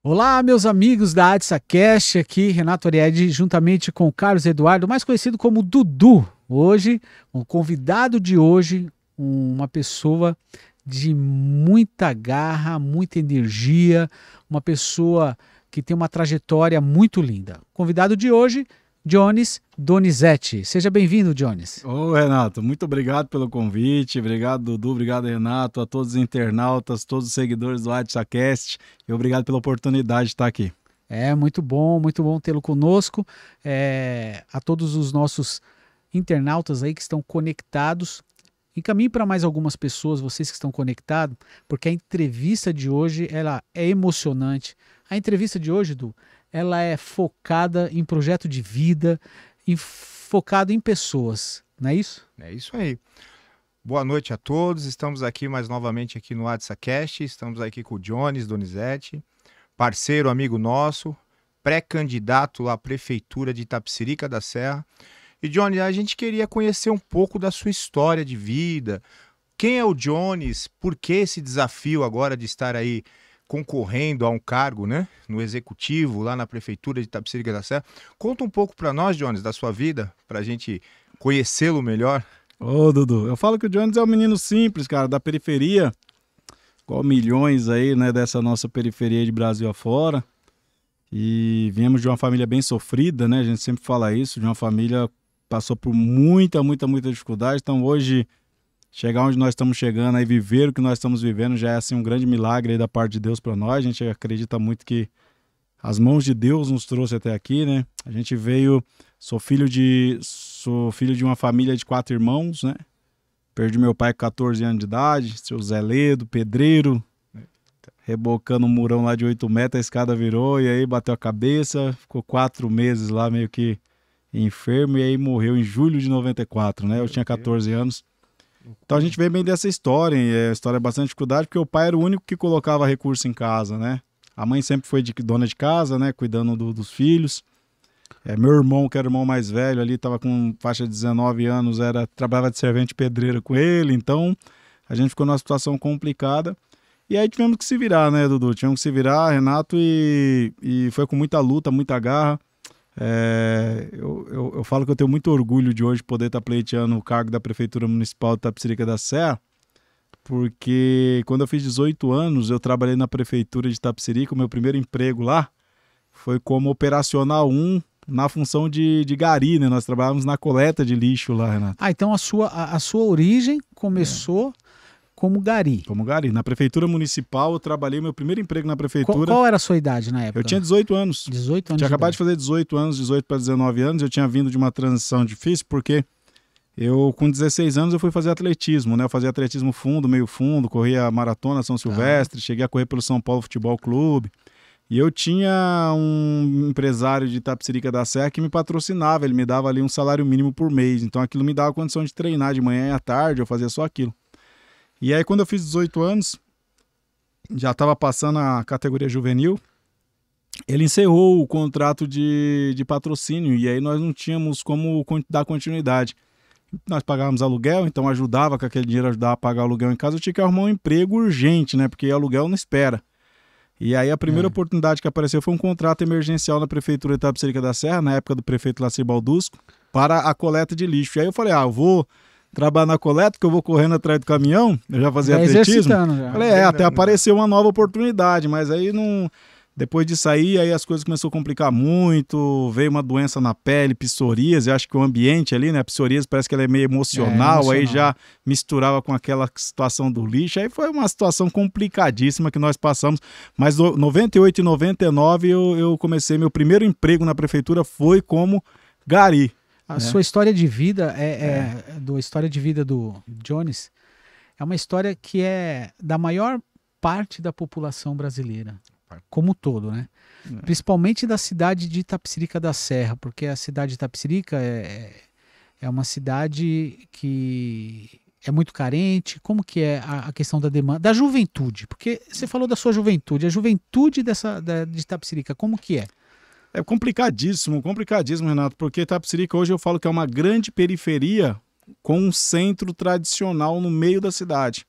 Olá, meus amigos da AdsaCast, aqui Renato Ariede, juntamente com o Carlos Eduardo, mais conhecido como Dudu. Hoje, o convidado de hoje, uma pessoa de muita garra, muita energia, uma pessoa que tem uma trajetória muito linda. O convidado de hoje, Jones Donizete. Seja bem-vindo, Jones. Ô, Renato, muito obrigado pelo convite, obrigado, Dudu, obrigado, Renato, a todos os internautas, todos os seguidores do AdsaCast e obrigado pela oportunidade de estar aqui. É muito bom tê-lo conosco, a todos os nossos internautas aí que estão conectados. Encaminhe para mais algumas pessoas, vocês que estão conectados, porque a entrevista de hoje ela é emocionante. A entrevista de hoje, Du, ela é focada em projeto de vida, focado em pessoas, não é isso? É isso aí. Boa noite a todos, estamos aqui mais novamente aqui no AdsaCast, estamos aqui com o Jones Donizete, parceiro, amigo nosso, pré-candidato à Prefeitura de Itapecerica da Serra. E Jones, a gente queria conhecer um pouco da sua história de vida, quem é o Jones, por que esse desafio agora de estar aí concorrendo a um cargo, né, no executivo, lá na Prefeitura de Itapecerica da Serra. Conta um pouco para nós, Jones, da sua vida, para a gente conhecê-lo melhor. Ô, Dudu, eu falo que o Jones é um menino simples, cara, da periferia, igual milhões aí, né, dessa nossa periferia de Brasil afora. E viemos de uma família bem sofrida, né, a gente sempre fala isso, de uma família que passou por muita dificuldade. Então hoje, chegar onde nós estamos chegando e viver o que nós estamos vivendo já é assim um grande milagre aí da parte de Deus para nós. A gente acredita muito que as mãos de Deus nos trouxe até aqui, né? A gente veio, sou filho de uma família de 4 irmãos, né? Perdi meu pai com 14 anos de idade, seu Zé Ledo, pedreiro, rebocando um murão lá de 8 metros, a escada virou e aí bateu a cabeça, ficou 4 meses lá meio que enfermo e aí morreu em julho de 94, né? Eu tinha 14 anos. Então a gente vê bem dessa história, e é uma história bastante dificuldade, porque o pai era o único que colocava recurso em casa, né? A mãe sempre foi dona de casa, né? Cuidando dos filhos. Meu irmão, que era o irmão mais velho ali, estava com faixa de 19 anos, trabalhava de servente pedreira com ele, então a gente ficou numa situação complicada. E aí tivemos que se virar, né, Dudu? Tivemos que se virar, Renato, e foi com muita luta, muita garra. Eu falo que eu tenho muito orgulho de hoje poder estar pleiteando o cargo da Prefeitura Municipal de Itapecerica da Serra, porque quando eu fiz 18 anos, eu trabalhei na Prefeitura de Itapecerica, o meu primeiro emprego lá foi como operacional 1 na função de gari, né? Nós trabalhávamos na coleta de lixo lá, Renato. Então a sua origem começou como gari. Como gari. Na Prefeitura Municipal, eu trabalhei meu primeiro emprego na Prefeitura. Qual era a sua idade na época? Eu tinha 18 anos. 18 anos. Tinha acabado de fazer 18 anos, 18 para 19 anos. Eu tinha vindo de uma transição difícil, porque eu, com 16 anos, eu fui fazer atletismo, né? Eu fazia atletismo fundo, meio fundo, corria a maratona São Silvestre, cheguei a correr pelo São Paulo Futebol Clube. E eu tinha um empresário de Itapecerica da Serra que me patrocinava, ele me dava ali um salário mínimo por mês. Então aquilo me dava a condição de treinar de manhã e à tarde, eu fazia só aquilo. E aí, quando eu fiz 18 anos, já estava passando a categoria juvenil, ele encerrou o contrato de patrocínio e aí nós não tínhamos como dar continuidade. Nós pagávamos aluguel, então ajudava com aquele dinheiro, ajudava a pagar o aluguel em casa. Eu tinha que arrumar um emprego urgente, né? Porque aluguel não espera. E aí a primeira oportunidade que apareceu foi um contrato emergencial na Prefeitura de Itapecerica da Serra, na época do prefeito Lacir Baldusco, para a coleta de lixo. E aí eu falei, eu vou trabalhar na coleta, que eu vou correndo atrás do caminhão, eu já fazia atletismo. Já. Falei, até apareceu uma nova oportunidade, mas aí não... Depois de sair, aí as coisas começaram a complicar muito, veio uma doença na pele, psoríase, acho que o ambiente ali, né, a psoríase parece que ela é meio emocional, aí já misturava com aquela situação do lixo, aí foi uma situação complicadíssima que nós passamos, mas em 98 e 99 eu comecei, meu primeiro emprego na prefeitura foi como gari. A sua história de vida, a história de vida do Jones, é uma história que é da maior parte da população brasileira, como um todo, né? Principalmente da cidade de Itapecerica da Serra, porque a cidade de Itapecerica é uma cidade que é muito carente. Como que é a questão da demanda, da juventude? Porque você falou da sua juventude, a juventude de Itapecerica, como que é? É complicadíssimo, Renato, porque Itapecerica hoje eu falo que é uma grande periferia com um centro tradicional no meio da cidade,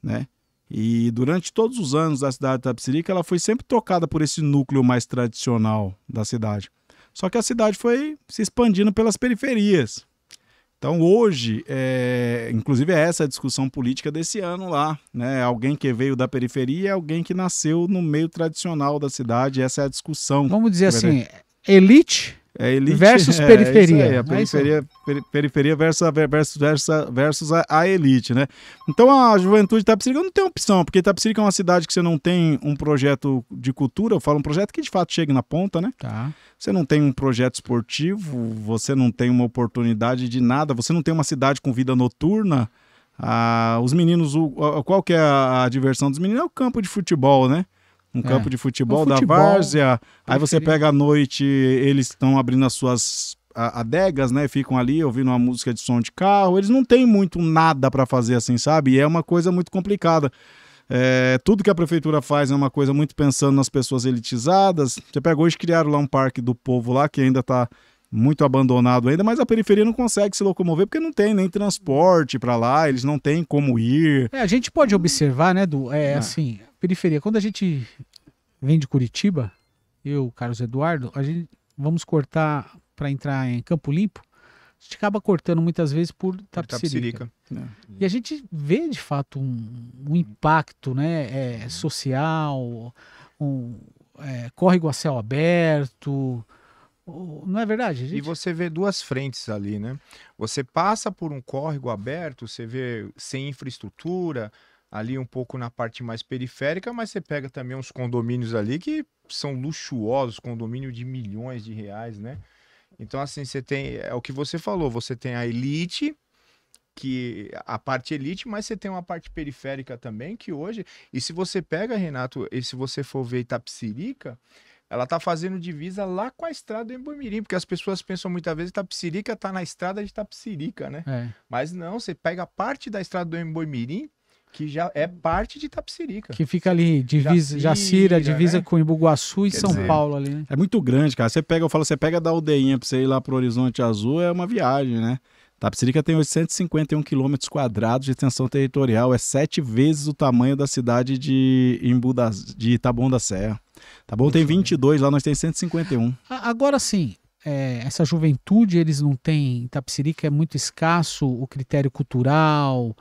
né? E durante todos os anos da cidade de Itapecerica, ela foi sempre tocada por esse núcleo mais tradicional da cidade. Só que a cidade foi se expandindo pelas periferias. Então hoje, inclusive é essa a discussão política desse ano lá, né? Alguém que veio da periferia, alguém que nasceu no meio tradicional da cidade, essa é a discussão. Vamos dizer assim, elite versus periferia. Periferia versus a elite, né? Então a juventude de Itapecerica não tem opção, porque Itapecerica é uma cidade que você não tem um projeto de cultura, eu falo um projeto que de fato chegue na ponta, né? Tá. Você não tem um projeto esportivo, você não tem uma oportunidade de nada, você não tem uma cidade com vida noturna. Os meninos, qual que é a diversão dos meninos? É o campo de futebol, né? Um campo de futebol da várzea. Aí você pega à noite, eles estão abrindo as suas adegas, né? Ficam ali ouvindo uma música de som de carro. Eles não têm muito nada para fazer assim, sabe? E é uma coisa muito complicada. Tudo que a prefeitura faz é uma coisa muito pensando nas pessoas elitizadas. Você pega hoje, criaram lá um parque do povo lá, que ainda está muito abandonado ainda, mas a periferia não consegue se locomover porque não tem nem transporte para lá, eles não têm como ir. A gente pode observar, né, assim, periferia, quando a gente vem de Curitiba, eu, Carlos Eduardo, a gente vamos cortar para entrar em Campo Limpo, a gente acaba cortando muitas vezes por Itapecerica. E a gente vê de fato um impacto, né, social, córrego a céu aberto. Não é verdade, gente? E você vê duas frentes ali, né? Você passa por um córrego aberto, você vê sem infraestrutura, ali um pouco na parte mais periférica, mas você pega também uns condomínios ali que são luxuosos, condomínio de milhões de reais, né? Então, assim, você tem, é o que você falou, você tem a elite, a parte elite, mas você tem uma parte periférica também, que hoje, e se você pega, Renato, e se você for ver Itapecerica, ela tá fazendo divisa lá com a estrada do Embu-Mirim, porque as pessoas pensam muitas vezes que Itapecerica tá na estrada de Itapecerica, né? Mas não, você pega parte da estrada do Embu-Mirim, que já é parte de Itapecerica. Que fica ali, Jacira, divisa, né? Com Imbuguaçu e São Paulo ali, né? É muito grande, cara. Você pega da aldeinha pra você ir lá pro Horizonte Azul, é uma viagem, né? Itapecerica tem 851 quilômetros quadrados de extensão territorial, é 7 vezes o tamanho da cidade de Taboão da Serra. Taboão tem 22, lá nós temos 151. Agora sim, essa juventude, eles não têm, Itapecerica é muito escasso o critério cultural,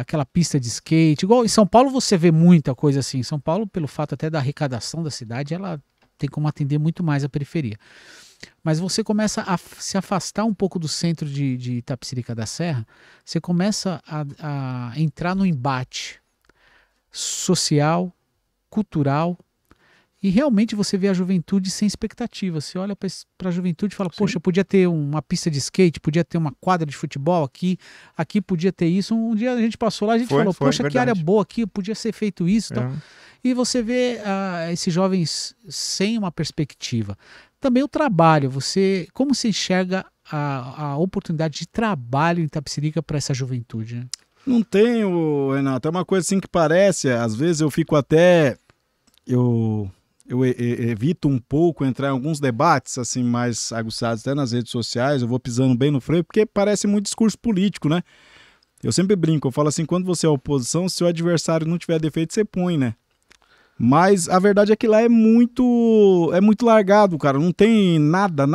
aquela pista de skate, igual em São Paulo você vê muita coisa assim. Em São Paulo, pelo fato até da arrecadação da cidade, ela tem como atender muito mais a periferia. Mas você começa a se afastar um pouco do centro de Itapecerica da Serra, você começa a entrar no embate social, cultural, e realmente você vê a juventude sem expectativa. Você olha para a juventude e fala, poxa, podia ter uma pista de skate, podia ter uma quadra de futebol aqui podia ter isso. Um dia a gente passou lá, a gente falou, poxa, que área boa aqui, podia ser feito isso. Então. E você vê esses jovens sem uma perspectiva. Também o trabalho, como se enxerga a oportunidade de trabalho em Itapecerica para essa juventude? Né? Não tenho, Renato, é uma coisa assim que parece, às vezes eu fico até, eu evito um pouco entrar em alguns debates assim mais aguçados até nas redes sociais, eu vou pisando bem no freio, porque parece muito discurso político, né? Eu sempre brinco, eu falo assim, quando você é oposição, se o adversário não tiver defeito, você põe, né? Mas a verdade é que lá é muito largado, cara. Não tem nada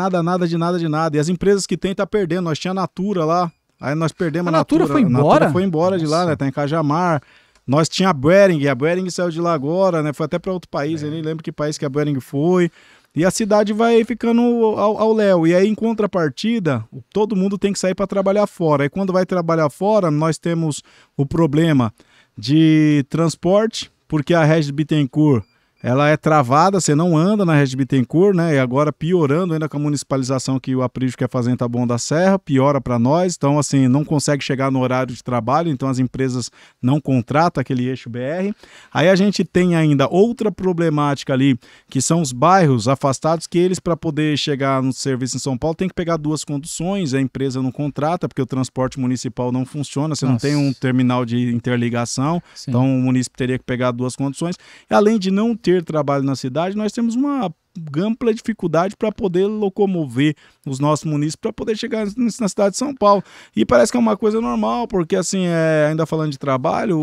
de nada. E as empresas que tem tá perdendo. Nós tinha a Natura lá, aí nós perdemos a Natura. Foi embora? A Natura foi embora de lá, né? Tá em Cajamar. Nós tinha a Boehring saiu de lá agora, né? Foi até para outro país, eu nem lembro que país que a Boehring foi. E a cidade vai ficando ao léu. E aí, em contrapartida, todo mundo tem que sair para trabalhar fora. E quando vai trabalhar fora, nós temos o problema de transporte, porque a Regis Bittencourt, ela é travada, você não anda na Regis Bittencourt, né? E agora piorando ainda com a municipalização que o Aprígio quer fazer em Taboão da Serra, piora para nós. Então, assim, não consegue chegar no horário de trabalho, então as empresas não contratam aquele eixo BR. Aí a gente tem ainda outra problemática ali, que são os bairros afastados, que eles, para poder chegar no serviço em São Paulo, tem que pegar duas conduções, a empresa não contrata, porque o transporte municipal não funciona, você não tem um terminal de interligação, então o município teria que pegar duas conduções. E além de não ter promover trabalho na cidade, nós temos uma ampla dificuldade para poder locomover os nossos munícipes para poder chegar na cidade de São Paulo. E parece que é uma coisa normal, porque assim, ainda falando de trabalho,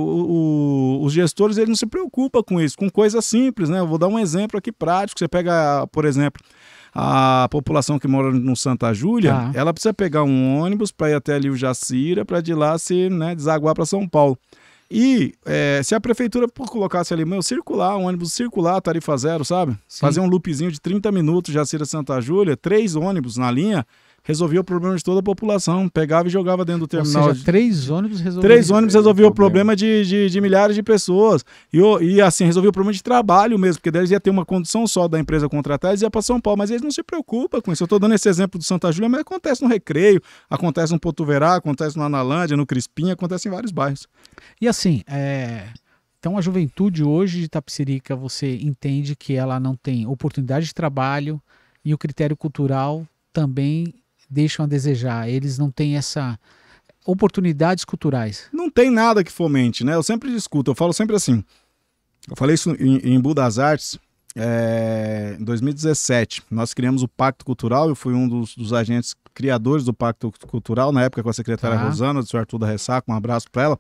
os gestores eles não se preocupam com isso, com coisas simples, né? Eu vou dar um exemplo aqui prático. Você pega, por exemplo, a população que mora no Santa Júlia, ela precisa pegar um ônibus para ir até ali o Jacira, para de lá se, né, desaguar para São Paulo. E se a prefeitura colocasse ali, circular, um ônibus circular, tarifa zero, sabe? Sim. Fazer um loopzinho de 30 minutos, Jacira Santa Júlia, 3 ônibus na linha, resolvia o problema de toda a população. Pegava e jogava dentro do terminal. Ou seja, 3 ônibus resolviam. 3 ônibus resolviam o problema de milhares de pessoas. E assim, resolvia o problema de trabalho mesmo, porque eles ia ter uma condição só da empresa contratar, eles iam para São Paulo, mas eles não se preocupam com isso. Eu estou dando esse exemplo do Santa Júlia, mas acontece no Recreio, acontece no Potoverá, acontece no Analândia, no Crispim, acontece em vários bairros. E assim, então a juventude hoje de Itapecerica, você entende que ela não tem oportunidade de trabalho e o critério cultural também deixam a desejar, eles não têm essa oportunidades culturais. Não tem nada que fomente, né? Eu sempre discuto, eu falo sempre assim, eu falei isso em Embu das Artes, em 2017, nós criamos o Pacto Cultural, eu fui um dos agentes criadores do Pacto Cultural, na época com a secretária Rosana, do Sr. Arthur da Ressaca, um abraço para ela.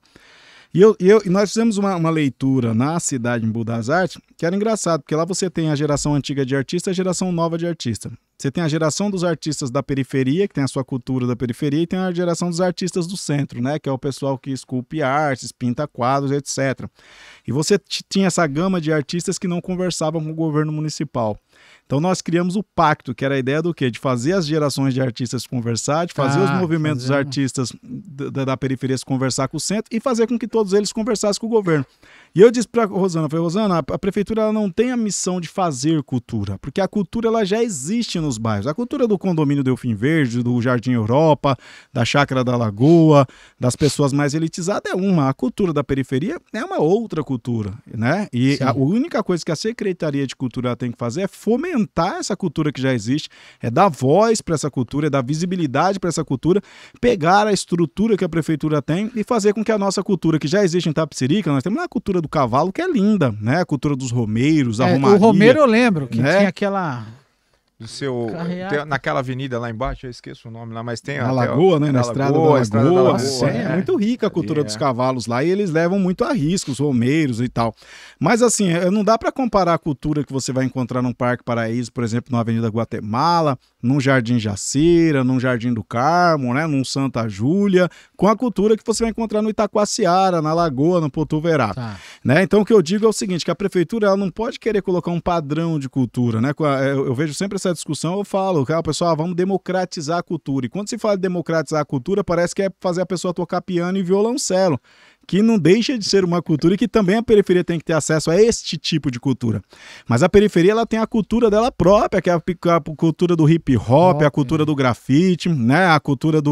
E nós fizemos uma leitura na cidade de Embu das Artes, que era engraçado, porque lá você tem a geração antiga de artista e a geração nova de artista. Você tem a geração dos artistas da periferia, que tem a sua cultura da periferia, e tem a geração dos artistas do centro, né? Que é o pessoal que esculpe artes, pinta quadros, etc. E você tinha essa gama de artistas que não conversavam com o governo municipal. Então nós criamos o pacto, que era a ideia do quê? De fazer as gerações de artistas conversar, de fazer os movimentos dos artistas da periferia se conversar com o centro e fazer com que todos eles conversassem com o governo. E eu disse para a Rosana, falei, Rosana, a prefeitura ela não tem a missão de fazer cultura, porque a cultura ela já existe nos bairros. A cultura do condomínio Delfim Verde, do Jardim Europa, da Chácara da Lagoa, das pessoas mais elitizadas é uma. A cultura da periferia é uma outra cultura, né? E a única coisa que a Secretaria de Cultura tem que fazer é fomentar essa cultura que já existe, é dar voz para essa cultura, é dar visibilidade para essa cultura, pegar a estrutura que a prefeitura tem e fazer com que a nossa cultura, que já existe em Itapecerica, nós temos a cultura do cavalo, que é linda, né? A cultura dos romeiros, a romaria. O romeiro eu lembro, que tinha aquela... naquela avenida lá embaixo, eu esqueço o nome lá, mas tem na Lagoa, né? Na Estrada da Lagoa. É muito rica a cultura dos cavalos lá e eles levam muito a risco, os romeiros e tal. Mas assim, não dá para comparar a cultura que você vai encontrar num Parque Paraíso, por exemplo, na Avenida Guatemala, num Jardim Jacira, num Jardim do Carmo, né? Num Santa Júlia, com a cultura que você vai encontrar no Itacoaciara, na Lagoa, no Potoverá. Né? Então o que eu digo é o seguinte, que a prefeitura ela não pode querer colocar um padrão de cultura, né? Eu vejo sempre essa discussão, eu falo, pessoal, vamos democratizar a cultura. E quando se fala de democratizar a cultura, parece que é fazer a pessoa tocar piano e violoncelo, que não deixa de ser uma cultura e que também a periferia tem que ter acesso a este tipo de cultura. Mas a periferia ela tem a cultura dela própria, que é a cultura do hip hop, a cultura do grafite, né? A cultura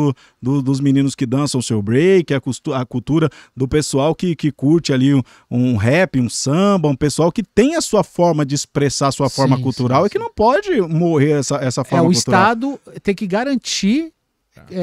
dos meninos que dançam o seu break, a cultura do pessoal que curte ali um rap, um samba, um pessoal que tem a sua forma de expressar a sua forma cultural e que não pode morrer essa forma cultural. O Estado tem que garantir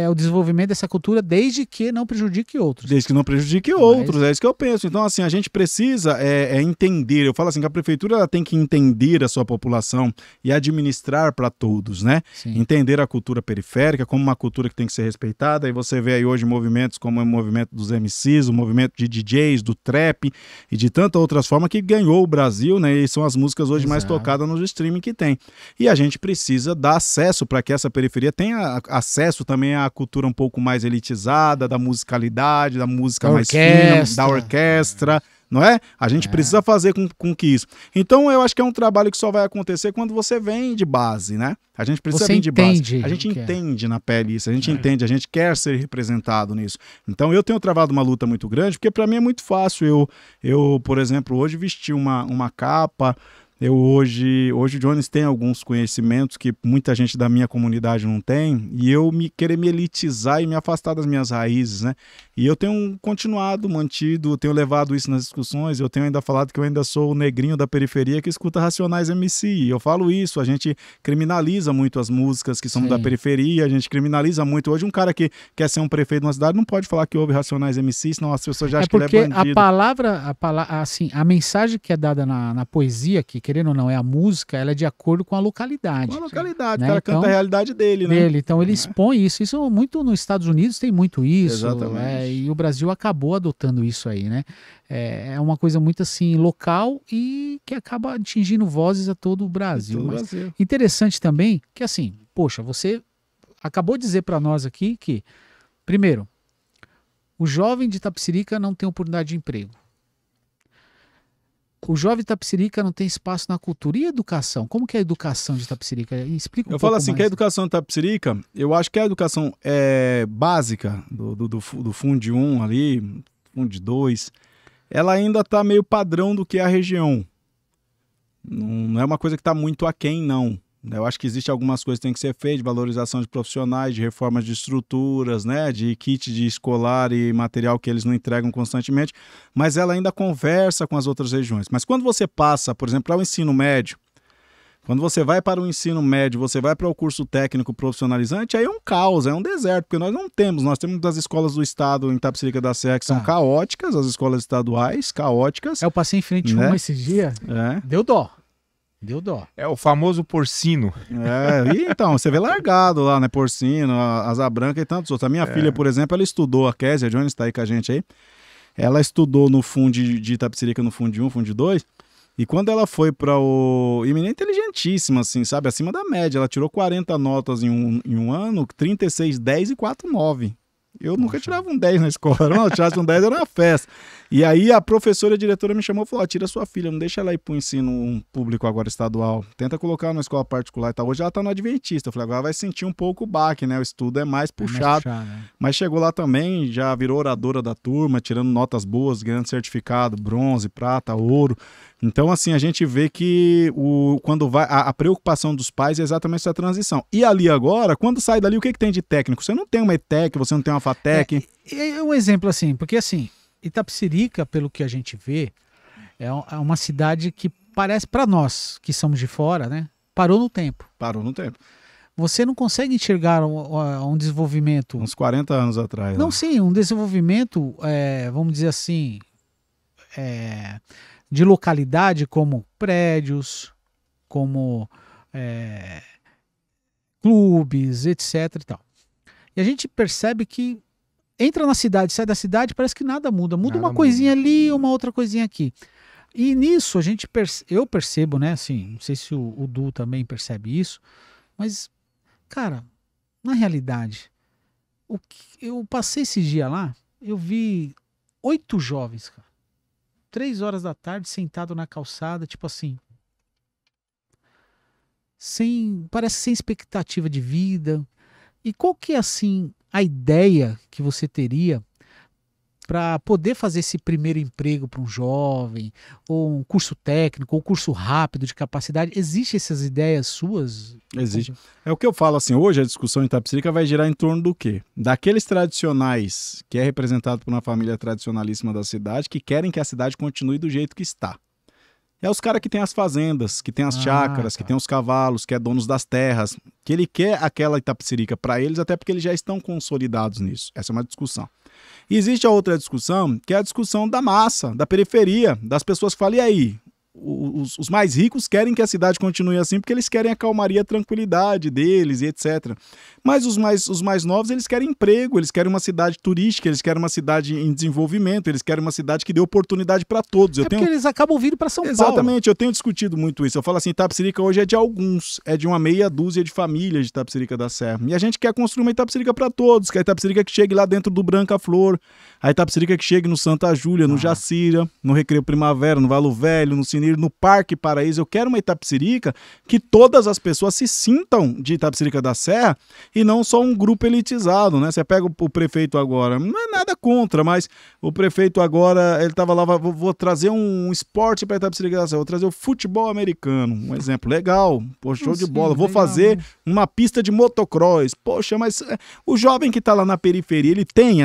o desenvolvimento dessa cultura desde que não prejudique outros. Desde que não prejudique outros, é isso que eu penso. Então, assim, a gente precisa entender, eu falo assim, que a prefeitura ela tem que entender a sua população e administrar para todos, né? Sim. Entender a cultura periférica como uma cultura que tem que ser respeitada, e você vê aí hoje movimentos como o movimento dos MCs, o movimento de DJs, do trap e de tantas outras formas que ganhou o Brasil, né? E são as músicas hoje mais tocadas nos streaming que tem. E a gente precisa dar acesso para que essa periferia tenha acesso também à cultura um pouco mais elitizada, da musicalidade, da música mais fina, da orquestra, não é? A gente precisa fazer com que isso. Então eu acho que é um trabalho que só vai acontecer quando você vem de base, né? A gente precisa vir de base. A gente entende na pele isso, a gente entende, a gente quer ser representado nisso. Então eu tenho travado uma luta muito grande, porque para mim é muito fácil eu, por exemplo, hoje vestir uma capa. Hoje o Jones tem alguns conhecimentos que muita gente da minha comunidade não tem, e eu querer me elitizar e me afastar das minhas raízes, né? E eu tenho mantido, tenho levado isso nas discussões, eu tenho ainda falado que eu ainda sou o negrinho da periferia que escuta Racionais MC. E eu falo isso, a gente criminaliza muito as músicas que são da periferia, a gente criminaliza muito. Hoje um cara que quer ser um prefeito de uma cidade não pode falar que ouve Racionais MC, senão as pessoas já acham que ele é bandido. A palavra, assim, a mensagem que é dada na poesia, que querendo ou não, a música, ela é de acordo com a localidade. Com a localidade, né? o cara canta a realidade dele, né? Então ele expõe isso. Isso muito nos Estados Unidos tem muito isso. Exatamente. E o Brasil acabou adotando isso aí, né? É uma coisa muito assim, local e que acaba atingindo vozes a todo o Brasil. Todo o Mas Brasil. interessante também que assim, poxa, você acabou de dizer para nós aqui que, primeiro, o jovem de Itapecerica não tem oportunidade de emprego. O jovem de Itapecerica não tem espaço na cultura. E a educação? Como que é a educação de Itapecerica? Explica um pouco mais. Eu falo assim, que a educação de Itapecerica, eu acho que a educação básica do Fundo 1 ali, Fundo 2, ela ainda está meio padrão do que é a região. Não é uma coisa que está muito aquém, não. Eu acho que existe algumas coisas que tem que ser feitas, de valorização de profissionais, de reformas de estruturas, né, de kit de escolar e material que eles não entregam constantemente, mas ela ainda conversa com as outras regiões. Mas quando você passa, por exemplo, para o ensino médio, quando você vai para o ensino médio, você vai para o curso técnico profissionalizante, aí é um caos, é um deserto, porque nós temos as escolas do estado em Itapecerica da Serra que são caóticas, as escolas estaduais caóticas. Eu passei em frente uma esse dia, deu dó. Deu dó. É o famoso porcino. E então, você vê largado lá, né? Porcino, asa branca e tantos outros. A minha filha, por exemplo, ela estudou, a Kézia, a Jones está aí com a gente aí. Ela estudou no Fundo de Itapecerica, no Fundo 1, Fundo 2. E quando ela foi para o... E menina inteligentíssima, assim, sabe? Acima da média. Ela tirou 40 notas em um ano, 36, 10 e 4, 9. Eu nunca tirava um 10 na escola. Não, tirasse um 10 era uma festa. E aí a professora e a diretora me chamou e falou, tira sua filha, não deixa ela ir pro ensino público agora estadual. Tenta colocar na escola particular e tal. Hoje ela tá no Adventista. Eu falei, agora vai sentir um pouco o baque, né? O estudo é mais puxado. Né? Mas chegou lá também, já virou oradora da turma, tirando notas boas, ganhando certificado, bronze, prata, ouro. Então, assim, a gente vê que quando vai a preocupação dos pais é exatamente essa transição. E ali agora, quando sai dali, o que tem de técnico? Você não tem uma ETEC, você não tem uma FATEC. É um exemplo assim, porque assim, Itapecerica, pelo que a gente vê, é uma cidade que parece, para nós que somos de fora, né, parou no tempo. Parou no tempo. Você não consegue enxergar um desenvolvimento... Uns 40 anos atrás. Não, sim, um desenvolvimento, vamos dizer assim, de localidade, como prédios, como clubes, etc. e tal. E a gente percebe que entra na cidade, sai da cidade, parece que nada muda. Muda uma coisinha ali, uma outra coisinha aqui. E nisso eu percebo, né? Assim, não sei se o Du também percebe isso, mas, cara, na realidade, eu passei esse dia lá, eu vi 8 jovens, cara, 3 horas da tarde, sentado na calçada, tipo assim, parece sem expectativa de vida. E qual que é, assim, a ideia que você teria para poder fazer esse primeiro emprego para um jovem, ou um curso técnico, ou curso rápido de capacidade? Existem essas ideias suas? Existe. É o que eu falo, assim, hoje a discussão em Itapecerica vai girar em torno do quê? Daqueles tradicionais, que é representado por uma família tradicionalíssima da cidade, que querem que a cidade continue do jeito que está. É os caras que tem as fazendas, que tem as chácaras, que tem os cavalos, que é donos das terras, que ele quer aquela Itapecerica para eles, até porque eles já estão consolidados nisso. Essa é uma discussão. E existe a outra discussão, que é a discussão da massa, da periferia, das pessoas que falam, e aí? Os mais ricos querem que a cidade continue assim porque eles querem a calmaria, a tranquilidade deles e etc. Mas os mais novos, eles querem emprego, eles querem uma cidade turística, eles querem uma cidade em desenvolvimento, eles querem uma cidade que dê oportunidade para todos. Porque eles acabam vindo para São Paulo. Exatamente, eu tenho discutido muito isso. Eu falo assim, Itapecerica hoje é de alguns, é de uma meia dúzia de famílias de Itapecerica da Serra. E a gente quer construir uma Itapecerica para todos, que é a Itapecerica que chegue lá dentro do Branca Flor, a Itapecerica que chegue no Santa Júlia, no Jacira, no Recreio Primavera, no Valo Velho, no Cineiro, no Parque Paraíso. Eu quero uma Itapecerica que todas as pessoas se sintam de Itapecerica da Serra e não só um grupo elitizado, né? Você pega o prefeito agora, não é nada contra, mas o prefeito agora, ele estava lá, vou trazer um esporte para Itapecerica da Serra, vou trazer o futebol americano, um exemplo legal, poxa, show de bola, vou fazer uma pista de motocross, poxa, mas o jovem que está lá na periferia, ele tem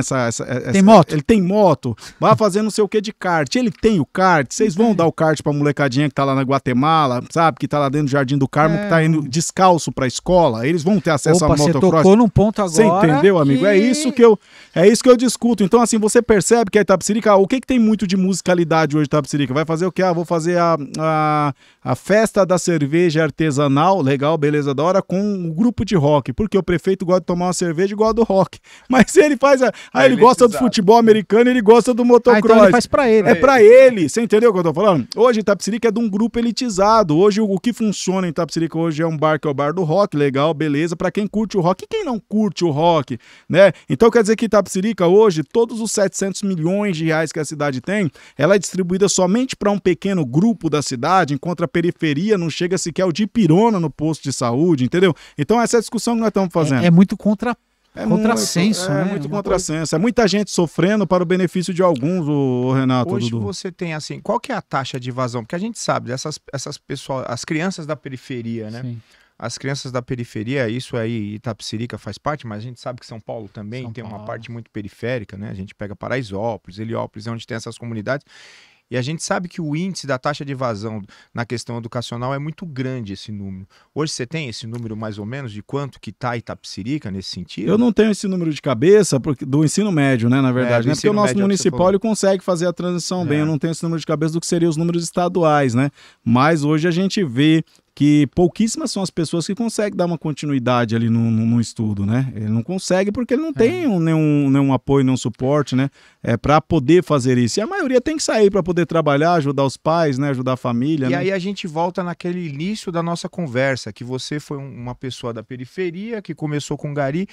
tem moto? Ele tem moto, vai fazer não sei o que de kart, ele tem o kart, vocês vão dar o kart para moleque molecadinha que tá lá na Guatemala, sabe? Que tá lá dentro do Jardim do Carmo, que tá indo descalço pra escola. Eles vão ter acesso a motocross. Você tocou num ponto agora. Você entendeu, amigo? É isso que eu discuto. Então, assim, você percebe que a Itapecerica, o que tem muito de musicalidade hoje, Itapecerica? Vai fazer o quê? Vou fazer a festa da cerveja artesanal, legal, beleza, da hora, com um grupo de rock. Porque o prefeito gosta de tomar uma cerveja e gosta do rock. Mas ele faz. Ele gosta do futebol americano, ele gosta do motocross. Então ele faz pra ele. É pra ele. Você entendeu o que eu tô falando? Hoje Itapecerica é de um grupo elitizado. Hoje o que funciona em Itapecerica hoje é um bar que é o bar do rock, legal, beleza, pra quem curte o rock e quem não curte o rock, né? Então quer dizer que Itapecerica hoje, todos os 700 milhões de reais que a cidade tem, ela é distribuída somente para um pequeno grupo da cidade, enquanto a periferia não chega sequer ao de pirona no posto de saúde, entendeu? Então essa é a discussão que nós estamos fazendo. É muito contrassenso, né? É muito contrassenso. É muita gente sofrendo para o benefício de alguns, o Renato. Hoje Dudu. você tem assim, qual que é a taxa de evasão? Porque a gente sabe essas pessoas, as crianças da periferia, né? Sim. As crianças da periferia, isso aí, Itapecerica faz parte, mas a gente sabe que São Paulo também tem uma parte muito periférica, né? A gente pega Paraisópolis, Heliópolis, é onde tem essas comunidades. E a gente sabe que o índice da taxa de evasão na questão educacional é muito grande, esse número. Hoje você tem esse número mais ou menos de quanto que está Itapecerica nesse sentido? Eu não tenho esse número de cabeça do ensino médio, né, na verdade, né? Porque o nosso municipal ele consegue fazer a transição bem. Eu não tenho esse número de cabeça do que seriam os números estaduais, né? Mas hoje a gente vê que pouquíssimas são as pessoas que conseguem dar uma continuidade ali no estudo, né? Ele não consegue porque ele não tem nenhum apoio, nenhum suporte, né? Para poder fazer isso. E a maioria tem que sair para poder trabalhar, ajudar os pais, né? Ajudar a família. E aí a gente volta naquele início da nossa conversa, que você foi uma pessoa da periferia, que começou com gari.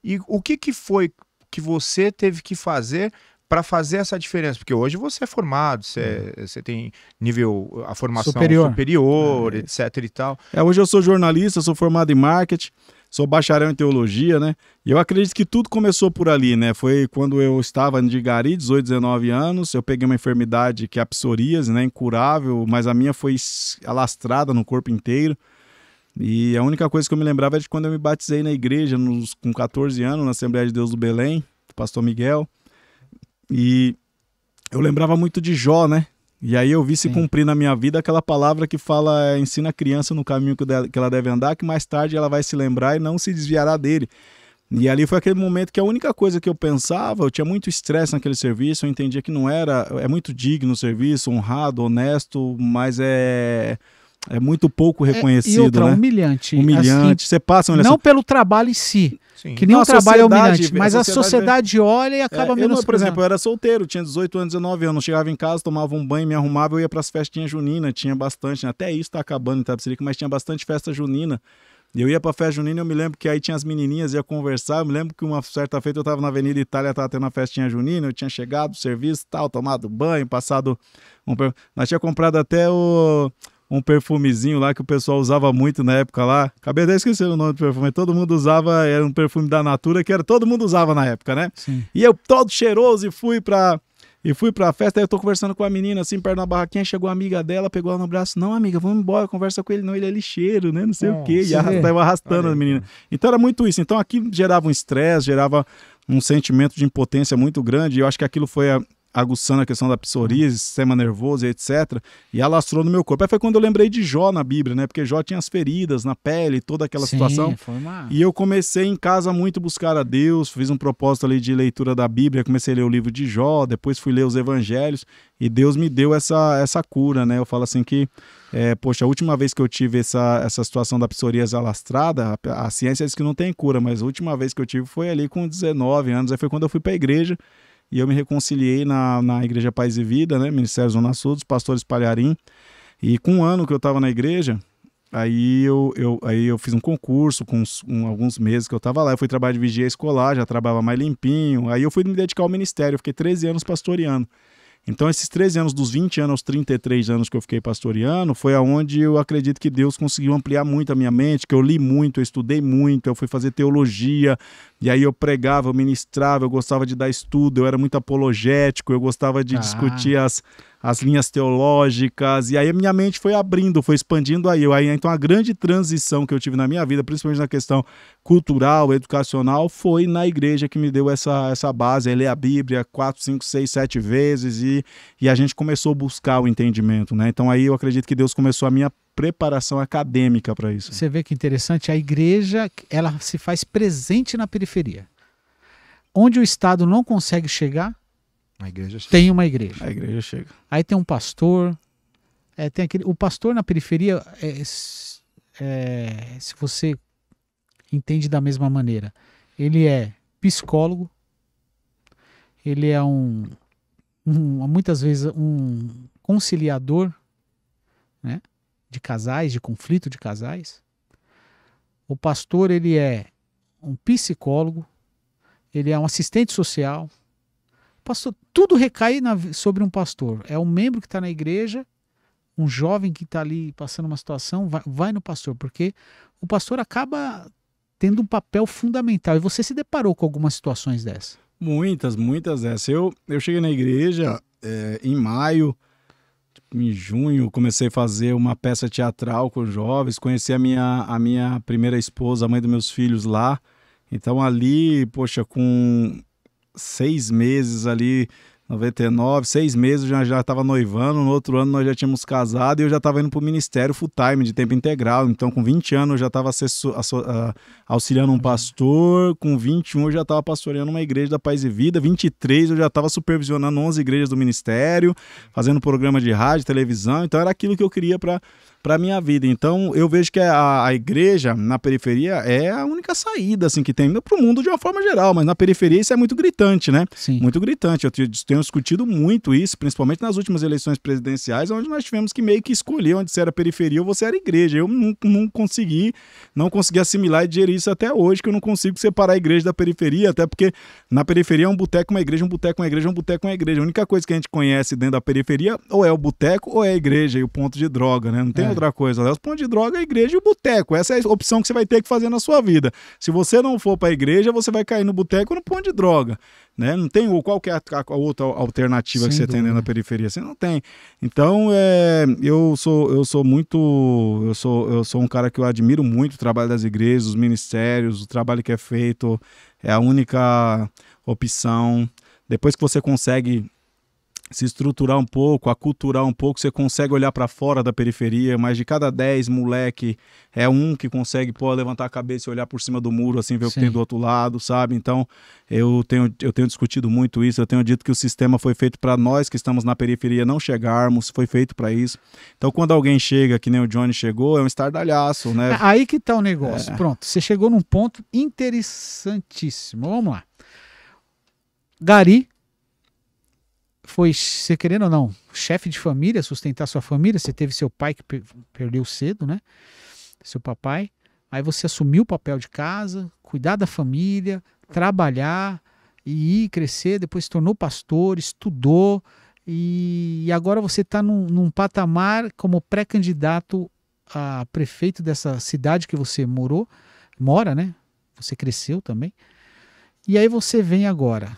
E o que foi que você teve que fazer para fazer essa diferença? Porque hoje você é formado, você tem nível, a formação superior, etc e tal. Hoje eu sou jornalista, sou formado em marketing, sou bacharel em teologia, né? E eu acredito que tudo começou por ali, né? Foi quando eu estava de gari, 18, 19 anos, eu peguei uma enfermidade que é a psoríase, né? Incurável, mas a minha foi alastrada no corpo inteiro. E a única coisa que eu me lembrava é de quando eu me batizei na igreja, com 14 anos, na Assembleia de Deus do Belém, do pastor Miguel. E eu lembrava muito de Jó, né? E aí eu vi se cumprir na minha vida aquela palavra que fala, ensina a criança no caminho que ela deve andar, que mais tarde ela vai se lembrar e não se desviará dele. E ali foi aquele momento que a única coisa que eu pensava, eu tinha muito estresse naquele serviço, eu entendia que não era, é muito digno o serviço, honrado, honesto, mas é muito pouco reconhecido, e outra, né? humilhante. Humilhante. Assim, você passa não pelo trabalho em si, Sim. que nem o trabalho é humilhante, mas a sociedade sociedade olha e acaba menos. Por exemplo, eu era solteiro, tinha 18 anos, 19 anos, chegava em casa, tomava um banho, me arrumava, eu ia para as festinhas juninas, tinha bastante, né? Até isso tá acabando em Itapecerica, mas tinha bastante festa junina. E eu ia pra festa junina, eu me lembro que aí tinha as menininhas, ia conversar, eu me lembro que uma certa feita eu tava na Avenida Itália, tava tendo uma festinha junina, eu tinha chegado do serviço, tal, tomado banho, passado nós tinha comprado até um perfumezinho lá que o pessoal usava muito na época lá. Acabei até esquecendo o nome do perfume. Todo mundo usava, era um perfume da Natura, que todo mundo usava na época, né? Sim. E eu todo cheiroso e fui pra festa. Aí eu tô conversando com a menina assim, perto da barraquinha, chegou a amiga dela, pegou ela no braço. Não, amiga, vamos embora, conversa com ele. Não, ele é lixeiro, né? Não sei o quê. E arrastando a menina. Então era muito isso. Então aquilo gerava um estresse, gerava um sentimento de impotência muito grande. E eu acho que aquilo foi aguçando a questão da psoríase, sistema nervoso e etc. E alastrou no meu corpo. Aí foi quando eu lembrei de Jó na Bíblia, né? Porque Jó tinha as feridas na pele, toda aquela situação. E eu comecei em casa muito a buscar a Deus, fiz um propósito ali de leitura da Bíblia, comecei a ler o livro de Jó, depois fui ler os evangelhos e Deus me deu essa cura, né? Eu falo assim que, poxa, a última vez que eu tive essa situação da psoríase alastrada, a ciência diz que não tem cura, mas a última vez que eu tive foi ali com 19 anos, aí foi quando eu fui para a igreja. E eu me reconciliei na Igreja Paz e Vida, né? Ministério Zona Sul, dos pastores Palharim. E com um ano que eu estava na igreja, aí eu fiz um concurso com alguns meses que eu estava lá. Eu fui trabalhar de vigia escolar, já trabalhava mais limpinho. Aí eu fui me dedicar ao ministério, eu fiquei 13 anos pastoreando. Então esses 13 anos, dos 20 anos aos 33 anos que eu fiquei pastoreando, foi aonde eu acredito que Deus conseguiu ampliar muito a minha mente, que eu li muito, eu estudei muito, eu fui fazer teologia, e aí eu pregava, eu ministrava, eu gostava de dar estudo, eu era muito apologético, eu gostava de discutir as linhas teológicas, e aí a minha mente foi abrindo, foi expandindo aí. Então a grande transição que eu tive na minha vida, principalmente na questão cultural, educacional, foi na igreja que me deu essa base, ler a Bíblia 4, 5, 6, 7 vezes, e a gente começou a buscar o entendimento, né? Então aí eu acredito que Deus começou a minha preparação acadêmica para isso. Você vê que interessante, a igreja, ela se faz presente na periferia. Onde o Estado não consegue chegar, A igreja chega. tem uma igreja. A igreja chega. Aí tem um pastor, o pastor na periferia, se você entende da mesma maneira, ele é psicólogo, ele é muitas vezes um conciliador, né, de casais, de conflito de casais. O pastor, ele é um psicólogo, ele é um assistente social. Pastor, tudo recai sobre um pastor. É um membro que está na igreja, um jovem que está ali passando uma situação, vai no pastor, porque o pastor acaba tendo um papel fundamental. E você se deparou com algumas situações dessas? Muitas dessas. Eu cheguei na igreja em maio, em junho, comecei a fazer uma peça teatral com jovens, conheci a minha primeira esposa, a mãe dos meus filhos lá. Então ali, poxa, com 6 meses ali, 99, 6 meses já estava noivando, no outro ano nós já tínhamos casado e eu já estava indo para o ministério full time, de tempo integral. Então com 20 anos eu já estava auxiliando um pastor, com 21 eu já estava pastoreando uma igreja da Paz e Vida, 23 eu já estava supervisionando 11 igrejas do ministério, fazendo programa de rádio, televisão. Então era aquilo que eu queria para a minha vida. Então eu vejo que a igreja na periferia é a única saída assim, que tem para o mundo de uma forma geral, mas na periferia isso é muito gritante, né? Sim. Muito gritante. Eu tenho discutido muito isso, principalmente nas últimas eleições presidenciais, onde nós tivemos que meio que escolher onde você era periferia ou você era igreja. Eu não consegui assimilar e digerir isso até hoje, que eu não consigo separar a igreja da periferia, até porque na periferia é um boteco, uma igreja, um boteco, uma igreja, um boteco, uma igreja. A única coisa que a gente conhece dentro da periferia ou é o boteco ou é a igreja e o ponto de droga, né? Não tem outra coisa. Os pontos de droga é a igreja e o boteco. Essa é a opção que você vai ter que fazer na sua vida. Se você não for para a igreja, você vai cair no boteco ou no ponto de droga, né? Não tem qual que é a outra alternativa que você tem na periferia. Você não tem. Então, eu sou um cara que eu admiro muito o trabalho das igrejas, os ministérios, o trabalho que é feito. É a única opção. Depois que você consegue se estruturar um pouco, aculturar um pouco, você consegue olhar para fora da periferia, mas de cada 10 moleque é um que consegue levantar a cabeça e olhar por cima do muro, assim, ver o que tem do outro lado, sabe? Então, eu tenho discutido muito isso, eu tenho dito que o sistema foi feito para nós que estamos na periferia não chegarmos, foi feito para isso. Então, quando alguém chega, que nem o Johnny chegou, é um estardalhaço, né? Aí que tá o negócio. Pronto, você chegou num ponto interessantíssimo. Vamos lá. Gari foi, você querendo ou não, chefe de família, sustentar sua família. Você teve seu pai que perdeu cedo, né? Seu papai. Aí você assumiu o papel de casa, cuidar da família, trabalhar e ir crescer. Depois se tornou pastor, estudou. E agora você está num patamar como pré-candidato a prefeito dessa cidade que você mora, né? Você cresceu também. E aí você vem agora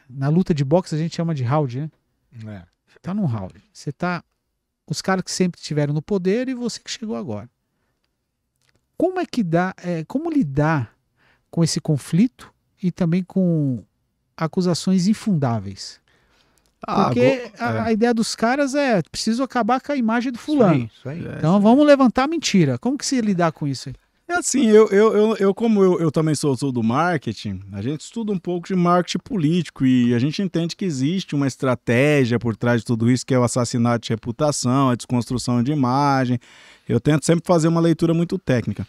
na luta de boxe, a gente chama de round, né? Tá num round. Você tá os caras que sempre estiveram no poder e você que chegou agora. Como é que como lidar com esse conflito e também com acusações infundáveis? Porque a ideia dos caras é preciso acabar com a imagem do fulano. Isso aí. Então vamos levantar a mentira. Como que se lidar com isso aí? É assim, eu também sou do marketing, a gente estuda um pouco de marketing político e a gente entende que existe uma estratégia por trás de tudo isso, que é o assassinato de reputação, a desconstrução de imagem. Eu tento sempre fazer uma leitura muito técnica.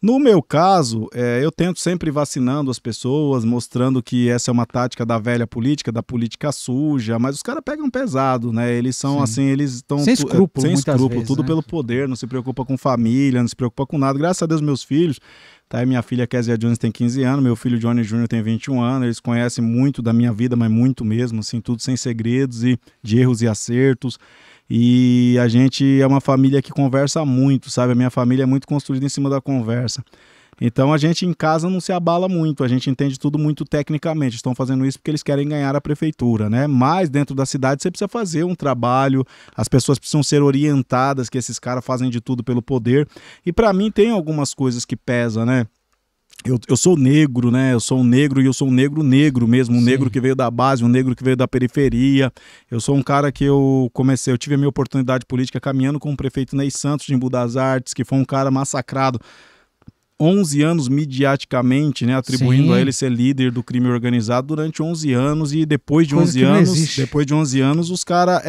No meu caso, eu tento sempre vacinando as pessoas, mostrando que essa é uma tática da velha política, da política suja, mas os caras pegam pesado, né? Eles são assim, eles estão sem escrúpulo, tudo né? Pelo poder, não se preocupa com família, não se preocupa com nada. Graças a Deus, meus filhos, tá? Minha filha Kézia Jones tem 15 anos, meu filho Johnny Jr. tem 21 anos, eles conhecem muito da minha vida, mas muito mesmo, assim, tudo sem segredos e de erros e acertos. E a gente é uma família que conversa muito, sabe? A minha família é muito construída em cima da conversa. Então a gente em casa não se abala muito, a gente entende tudo muito tecnicamente. Estão fazendo isso porque eles querem ganhar a prefeitura, né? Mas dentro da cidade você precisa fazer um trabalho, as pessoas precisam ser orientadas, que esses caras fazem de tudo pelo poder. E para mim tem algumas coisas que pesam, né? Eu sou negro, né? Eu sou um negro e eu sou um negro mesmo, um Sim. negro que veio da base, um negro que veio da periferia. Eu sou um cara que eu tive a minha oportunidade política caminhando com o prefeito Ney Santos de Embu das Artes, que foi um cara massacrado 11 anos mediaticamente, né, atribuindo Sim. a ele ser líder do crime organizado durante 11 anos e depois de Coisa 11 que não anos, existe. os caras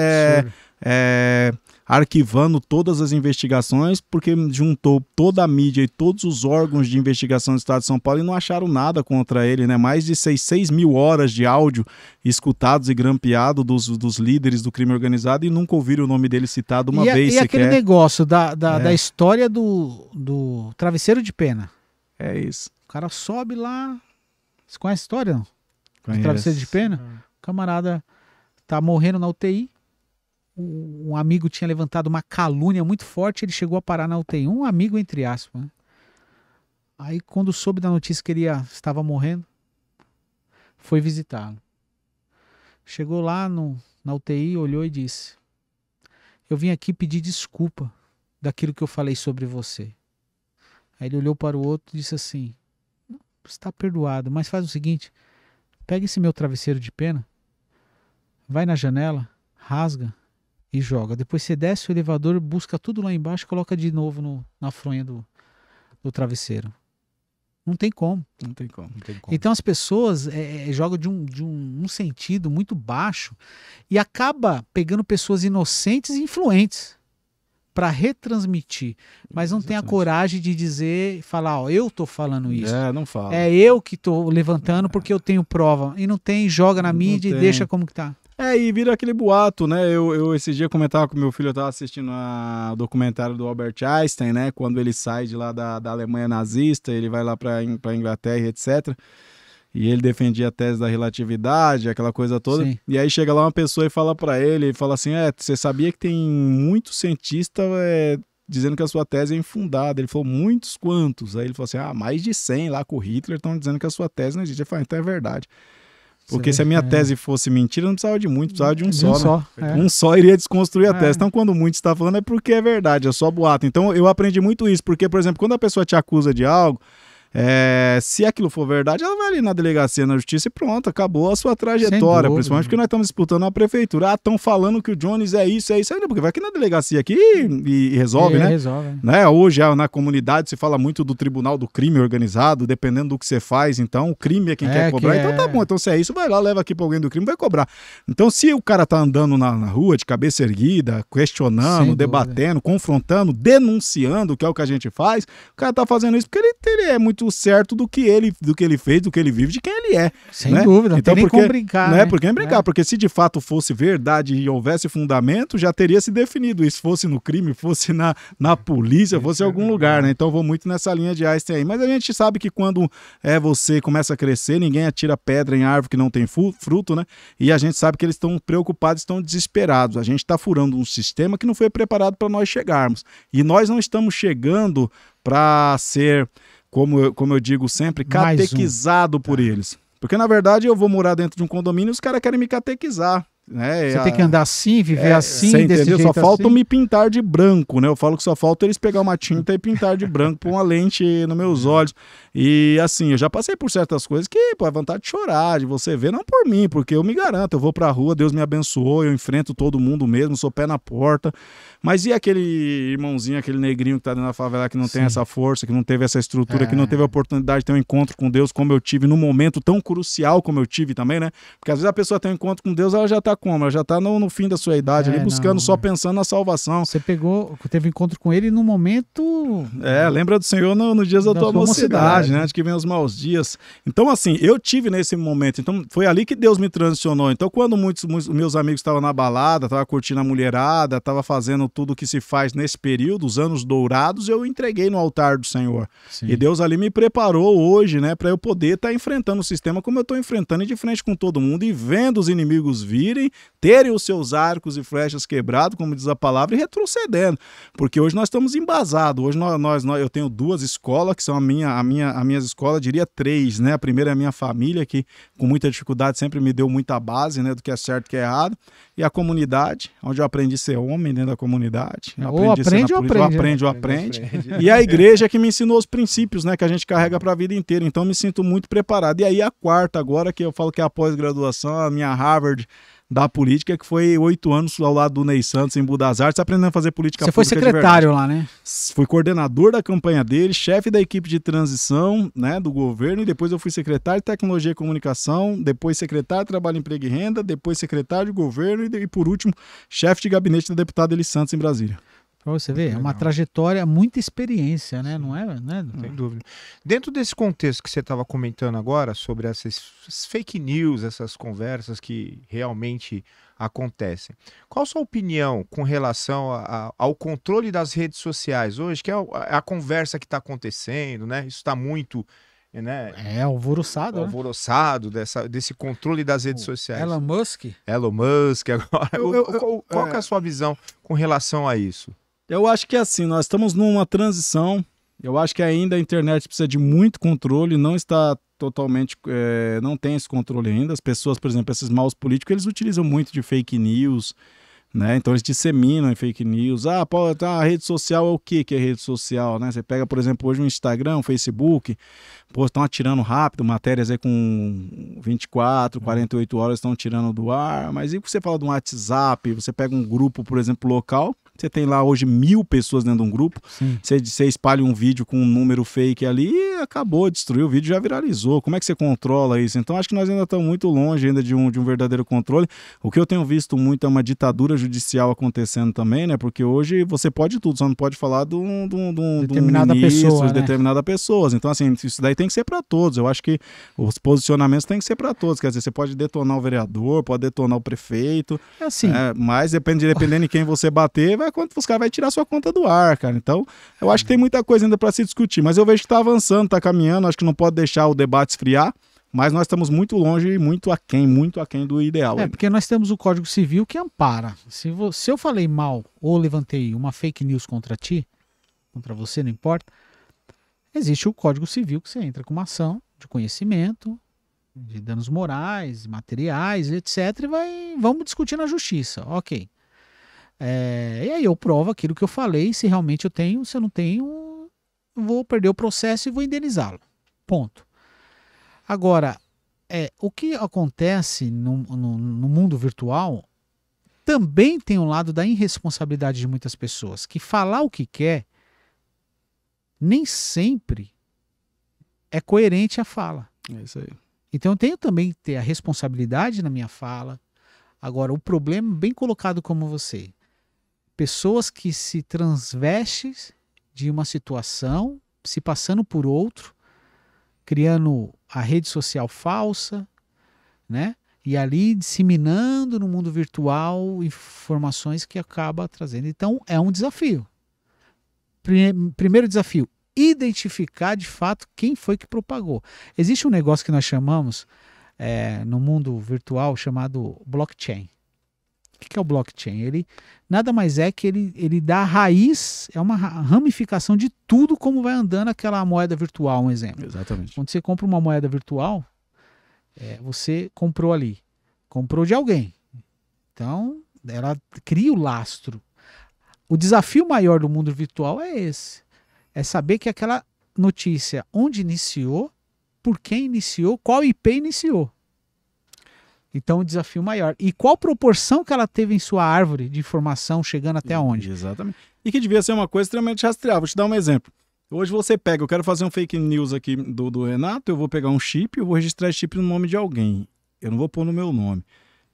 arquivando todas as investigações, porque juntou toda a mídia e todos os órgãos de investigação do Estado de São Paulo e não acharam nada contra ele, né? Mais de 6 mil horas de áudio escutados e grampeados dos líderes do crime organizado e nunca ouviram o nome dele citado uma vez e aquele sequer. negócio da história do travesseiro de pena. É isso. O cara sobe lá. Você conhece a história, não? Do Conheço. travesseiro de pena? O camarada tá morrendo na UTI. Um amigo tinha levantado uma calúnia muito forte, ele chegou a parar na UTI. Um amigo, entre aspas. Né? Aí, quando soube da notícia que ele estava morrendo, foi visitá-lo. Chegou lá na UTI, olhou e disse: eu vim aqui pedir desculpa daquilo que eu falei sobre você. Aí ele olhou para o outro e disse assim: você está perdoado, mas faz o seguinte, pega esse meu travesseiro de pena, vai na janela, rasga e joga. Depois você desce o elevador, busca tudo lá embaixo e coloca de novo na fronha do travesseiro. Não tem como. Não tem como. Então as pessoas jogam de um sentido muito baixo e acaba pegando pessoas inocentes e influentes para retransmitir, mas não tem a coragem de dizer, falar, ó, eu tô falando isso. Não fala. É eu que tô levantando porque eu tenho prova. E não tem, joga na mídia e deixa como que tá. E vira aquele boato, né? Eu esse dia comentava com meu filho, eu tava assistindo o documentário do Albert Einstein, né? Quando ele sai de lá da Alemanha nazista, ele vai lá pra Inglaterra, etc. E ele defendia a tese da relatividade, aquela coisa toda. Sim. E aí chega lá uma pessoa e fala pra ele, fala assim, você sabia que tem muitos cientistas dizendo que a sua tese é infundada? Ele falou, muitos quantos? Aí ele falou assim, mais de 100 lá com o Hitler estão dizendo que a sua tese não existe. Ele falou, então é verdade. Porque se a minha tese fosse mentira, não precisava de muito, precisava de um só. Né? Um só iria desconstruir a tese. Então, quando muito está falando, é porque é verdade, é só boato. Então, eu aprendi muito isso, porque, por exemplo, quando a pessoa te acusa de algo, se aquilo for verdade, ela vai ali na delegacia, na justiça e pronto, acabou a sua trajetória. Principalmente porque nós estamos disputando a prefeitura. Estão falando que o Jones é isso. Porque vai aqui na delegacia aqui e resolve, né? Resolve. Né? Hoje, na comunidade, se fala muito do tribunal do crime organizado, dependendo do que você faz. Então, o crime é quem quer cobrar. Então, tá bom. Então, se é isso, vai lá, leva aqui para alguém do crime, vai cobrar. Então, se o cara tá andando na rua de cabeça erguida, questionando, debatendo, confrontando, denunciando, que é o que a gente faz, o cara tá fazendo isso porque ele é muito certo do que ele fez, do que ele vive, de quem ele é. Sem né? dúvida, então, não tem nem como brincar. Né? Porque nem brincar, porque se de fato fosse verdade e houvesse fundamento, já teria se definido isso, fosse no crime, fosse na polícia, fosse em algum lugar, né? Então eu vou muito nessa linha de Einstein aí. Mas a gente sabe que quando você começa a crescer, ninguém atira pedra em árvore que não tem fruto, né? E a gente sabe que eles estão preocupados, estão desesperados. A gente está furando um sistema que não foi preparado para nós chegarmos. E nós não estamos chegando para ser, como eu digo sempre, catequizado por eles. Porque, na verdade, eu vou morar dentro de um condomínio e os caras querem me catequizar. Né? Você tem que andar assim, viver assim, você desse entendeu? jeito Só falta assim. me pintar de branco, né? Eu falo que só falta eles pegar uma tinta e pintar de branco, pôr uma lente nos meus olhos. E assim, eu já passei por certas coisas que, pô, é vontade de chorar, de você ver, não por mim, porque eu me garanto, eu vou pra rua, Deus me abençoou, eu enfrento todo mundo mesmo, sou pé na porta. Mas e aquele irmãozinho, aquele negrinho que tá dentro da favela, que não tem essa força, que não teve essa estrutura, que não teve a oportunidade de ter um encontro com Deus como eu tive, num momento tão crucial como eu tive também, né? Porque às vezes a pessoa tem um encontro com Deus, ela já tá como? Ela já tá no fim da sua idade, ali buscando, só pensando na salvação. Você teve encontro com ele no momento... lembra do Senhor nos dias da tua mocidade, né? Antes que venham os maus dias. Então, assim, eu tive nesse momento, então foi ali que Deus me transicionou. Então, quando muitos meus amigos estavam na balada, estavam curtindo a mulherada, estavam fazendo tudo o que se faz nesse período, os anos dourados, eu entreguei no altar do Senhor. Sim. E Deus ali me preparou hoje, né, para eu poder estar enfrentando o sistema como eu estou enfrentando, e de frente com todo mundo, e vendo os inimigos virem terem os seus arcos e flechas quebrados, como diz a palavra, e retrocedendo. Porque hoje nós estamos embasados. Hoje eu tenho 2 escolas, que são as minhas escolas, diria 3, né? A primeira é a minha família, que com muita dificuldade sempre me deu muita base, né, do que é certo e que é errado. E a comunidade, onde eu aprendi a ser homem dentro da comunidade. Ou aprende. E a igreja que me ensinou os princípios, né, que a gente carrega para a vida inteira. Então me sinto muito preparado. E aí a quarta agora, que eu falo que é a pós-graduação, a minha Harvard da política, que foi 8 anos ao lado do Ney Santos em Budas Artes, aprendendo a fazer política pública. Você foi secretário lá, né? Fui coordenador da campanha dele, chefe da equipe de transição, né, do governo, e depois eu fui secretário de Tecnologia e Comunicação, depois secretário de Trabalho, Emprego e Renda, depois secretário de governo e por último, chefe de gabinete da deputada Eli Santos em Brasília. Pra você ver, é uma trajetória, muita experiência, né? Não é? Sem dúvida. Dentro desse contexto que você estava comentando agora, sobre essas fake news, essas conversas que realmente acontecem, qual a sua opinião com relação ao controle das redes sociais hoje, que é a conversa que está acontecendo, né? Isso está muito... Né? Alvoroçado. Alvoroçado, desse controle das redes sociais. Elon Musk agora. Qual que é a sua visão com relação a isso? Eu acho que assim, nós estamos numa transição. Eu acho que ainda a internet precisa de muito controle, não está totalmente, não tem esse controle ainda. As pessoas, por exemplo, esses maus políticos, eles utilizam muito de fake news, né? Então eles disseminam em fake news. A rede social é o que é rede social, né? Você pega, por exemplo, hoje o Instagram, o Facebook, estão atirando rápido, matérias aí com 24, 48 horas estão tirando do ar. Mas e você fala de um WhatsApp, você pega um grupo, por exemplo, local, você tem lá hoje 1000 pessoas dentro de um grupo, você espalha um vídeo com um número fake ali e acabou, destruiu o vídeo, já viralizou. Como é que você controla isso? Então acho que nós ainda estamos muito longe ainda de um verdadeiro controle. O que eu tenho visto muito é uma ditadura judicial acontecendo também, né? Porque hoje você pode tudo, só não pode falar de um determinada ministro, pessoa, de determinada pessoa. Então assim, isso daí tem que ser para todos. Eu acho que os posicionamentos têm que ser para todos. Quer dizer, você pode detonar o vereador, pode detonar o prefeito, mas dependendo de quem você bater, os caras vão tirar sua conta do ar, cara. Então, eu acho que tem muita coisa ainda para se discutir, mas eu vejo que está avançando, está caminhando, acho que não pode deixar o debate esfriar, mas nós estamos muito longe e muito aquém do ideal. Porque nós temos o Código Civil que ampara. Se eu falei mal ou levantei uma fake news contra ti, contra você, não importa, existe o Código Civil que você entra com uma ação de conhecimento, de danos morais, materiais, etc. E vamos discutir na justiça. Ok. E aí eu provo aquilo que eu falei, se realmente eu tenho, se eu não tenho, vou perder o processo e vou indenizá-lo. Ponto. Agora, o que acontece no mundo virtual também tem um lado da irresponsabilidade de muitas pessoas, que falar o que quer nem sempre é coerente à fala. É isso aí. Então eu tenho também que ter a responsabilidade na minha fala. Agora, o problema, bem colocado como você, pessoas que se transvestem de uma situação, se passando por outro, criando a rede social falsa, né? E ali disseminando no mundo virtual informações que acaba trazendo. Então, é um desafio. Primeiro desafio, identificar de fato quem foi que propagou. Existe um negócio que nós chamamos, no mundo virtual, chamado blockchain. O que é o blockchain? Ele nada mais é que ele dá a raiz, é uma ramificação de tudo como vai andando aquela moeda virtual, um exemplo. Exatamente. Quando você compra uma moeda virtual, você comprou ali, comprou de alguém. Então, ela cria o lastro. O desafio maior do mundo virtual é esse. É saber que aquela notícia, onde iniciou, por quem iniciou, qual IP iniciou. Então, o desafio maior. E qual proporção que ela teve em sua árvore de informação, chegando até onde? Exatamente. E que devia ser uma coisa extremamente rastreável. Vou te dar um exemplo. Hoje você pega, eu quero fazer um fake news aqui do Renato, eu vou pegar um chip, eu vou registrar esse chip no nome de alguém. Eu não vou pôr no meu nome.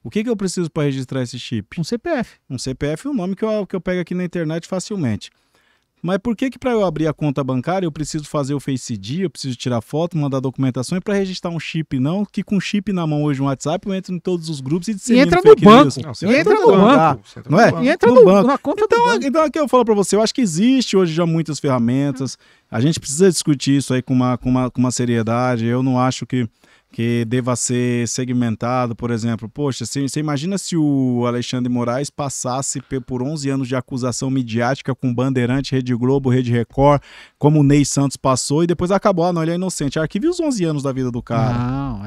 O que eu preciso para registrar esse chip? Um CPF. Um CPF é um nome que eu pego aqui na internet facilmente. Mas por que para eu abrir a conta bancária eu preciso fazer o Face ID, eu preciso tirar foto, mandar documentação e para registrar um chip não, que com chip na mão hoje no WhatsApp eu entro em todos os grupos e dissemino entra no banco. Não, entra no banco. Não é? E entra na conta do banco. Então aqui eu falo para você, eu acho que existe hoje já muitas ferramentas, a gente precisa discutir isso aí com uma seriedade, eu não acho que que deva ser segmentado, por exemplo. Poxa, você imagina se o Alexandre Moraes passasse por 11 anos de acusação midiática com Bandeirante, Rede Globo, Rede Record, como o Ney Santos passou, e depois acabou, não, ele é inocente. Arquive os 11 anos da vida do cara. Não,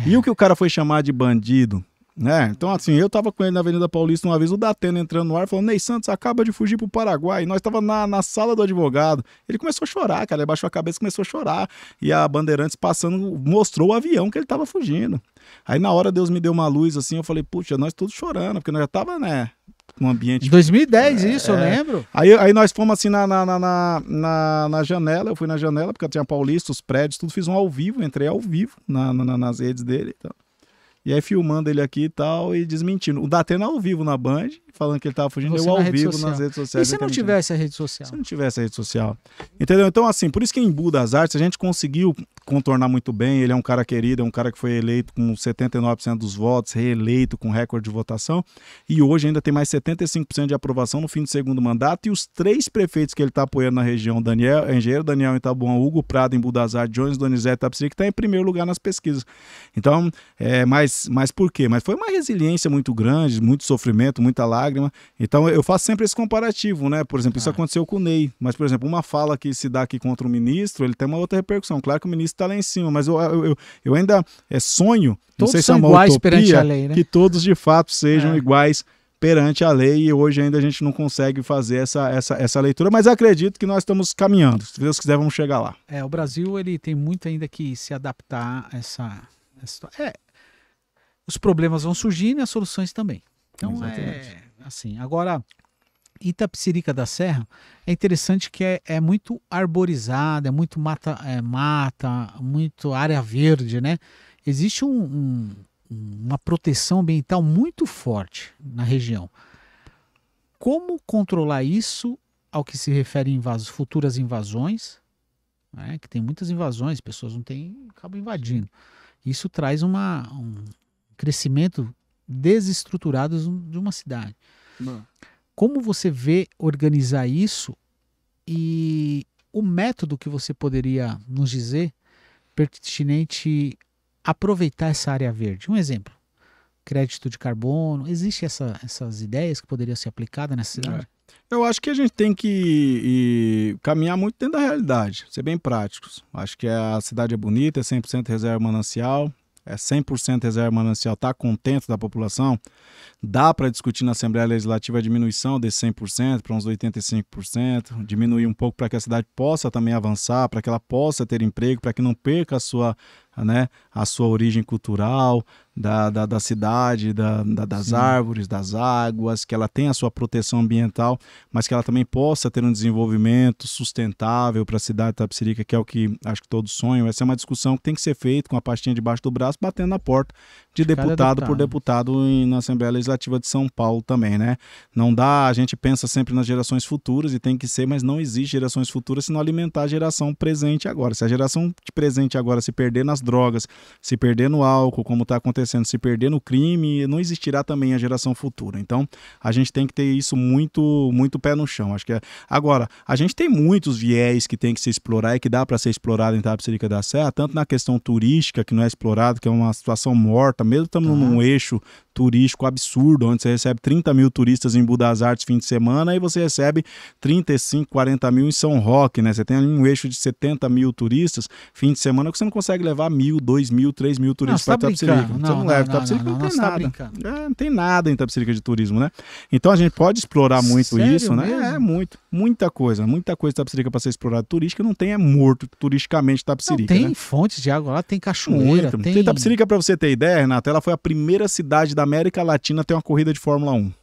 E o que o cara foi chamar de bandido? Né? Então, assim, eu tava com ele na Avenida Paulista uma vez, o Datena entrando no ar, falando: Ney Santos acaba de fugir pro Paraguai. E nós tava na sala do advogado. Ele começou a chorar, cara. Ele baixou a cabeça e começou a chorar. E a Bandeirantes passando, mostrou o avião que ele tava fugindo. Aí, na hora, Deus me deu uma luz, assim, eu falei: puxa, nós todos chorando, porque nós já tava, né, num ambiente... 2010, isso, eu lembro. Aí nós fomos, assim, na janela, eu fui na janela, porque eu tinha Paulista, os prédios, tudo, fiz um ao vivo, entrei ao vivo nas redes dele, então. E aí filmando ele aqui e tal, e desmentindo. O Datena ao vivo na Band, falando que ele tava fugindo, eu ao vivo nas redes sociais. E se não tivesse a rede social? Se não tivesse a rede social. Entendeu? Então, assim, por isso que em Embu das Artes a gente conseguiu contornar muito bem. Ele é um cara querido, é um cara que foi eleito com 79% dos votos, reeleito com recorde de votação. E hoje ainda tem mais 75% de aprovação no fim do segundo mandato. E os 3 prefeitos que ele está apoiando na região, Engenheiro Daniel em Itabuã, Hugo Prado em Embu das Artes, Jones Donizete Itapecerica, que está em primeiro lugar nas pesquisas. Então, mas por quê? Mas foi uma resiliência muito grande, muito sofrimento, muita lágrima. Então eu faço sempre esse comparativo, né? Por exemplo, isso aconteceu com o Ney. Mas, por exemplo, uma fala que se dá aqui contra o ministro, ele tem uma outra repercussão. Claro que o ministro está lá em cima, mas eu ainda sonho, não sei se é uma iguais utopia, perante a lei, né? Que todos de fato sejam iguais perante a lei, e hoje ainda a gente não consegue fazer essa leitura, mas acredito que nós estamos caminhando. Se Deus quiser, vamos chegar lá. O Brasil ele tem muito ainda que se adaptar a essa os problemas vão surgindo e as soluções também. Então, assim, agora, Itapecerica da Serra é interessante que é muito arborizada, é muito mata, muito área verde, né? Existe uma proteção ambiental muito forte na região. Como controlar isso ao que se refere a futuras invasões, né? Que tem muitas invasões, pessoas não têm, acabam invadindo. Isso traz um crescimento desestruturado de uma cidade. Como você vê organizar isso e o método que você poderia nos dizer pertinente aproveitar essa área verde? Um exemplo, crédito de carbono, existem essas ideias que poderiam ser aplicadas nessa cidade? Eu acho que a gente tem que caminhar muito dentro da realidade, ser bem práticos. Acho que a cidade é bonita, é 100% reserva manancial, é 100% reserva manancial, está contente da população, dá para discutir na Assembleia Legislativa a diminuição desse 100% para uns 85%, diminuir um pouco para que a cidade possa também avançar, para que ela possa ter emprego, para que não perca a sua origem cultural, da cidade, das árvores, das águas, que ela tenha a sua proteção ambiental, mas que ela também possa ter um desenvolvimento sustentável para a cidade de Itapecerica, que é o que acho que todos sonham. Essa é uma discussão que tem que ser feita com a pastinha debaixo do braço, batendo na porta de deputado por deputado na Assembleia Legislativa de São Paulo também, né? Não dá, a gente pensa sempre nas gerações futuras e tem que ser, mas não existe gerações futuras se não alimentar a geração presente agora. Se a geração de presente agora se perder nas drogas, se perder no álcool, como está acontecendo, se perder no crime, não existirá também a geração futura. Então, a gente tem que ter isso muito, muito pé no chão. Acho que agora, a gente tem muitos viés que tem que se explorar e que dá para ser explorado em Itapecerica da Serra, tanto na questão turística, que não é explorado, que é uma situação morta, mesmo estamos num eixo turístico absurdo, onde você recebe 30 mil turistas em Embu das Artes fim de semana e você recebe 35, 40 mil em São Roque, né? Você tem ali um eixo de 70 mil turistas fim de semana que você não consegue levar 1.000, 2.000, 3.000 turistas para Itapecerica. Você não leva. Itapecerica não tem nada. Não tem nada em Itapecerica de turismo, né? Então a gente pode explorar muito isso, né? Muita coisa Itapecerica para ser explorada turística, não tem, morto turisticamente Itapecerica. Tem fontes de água lá, tem cachoeira, tem Itapecerica, para você ter ideia, Renata, ela foi a primeira cidade da América Latina a ter uma corrida de Fórmula 1.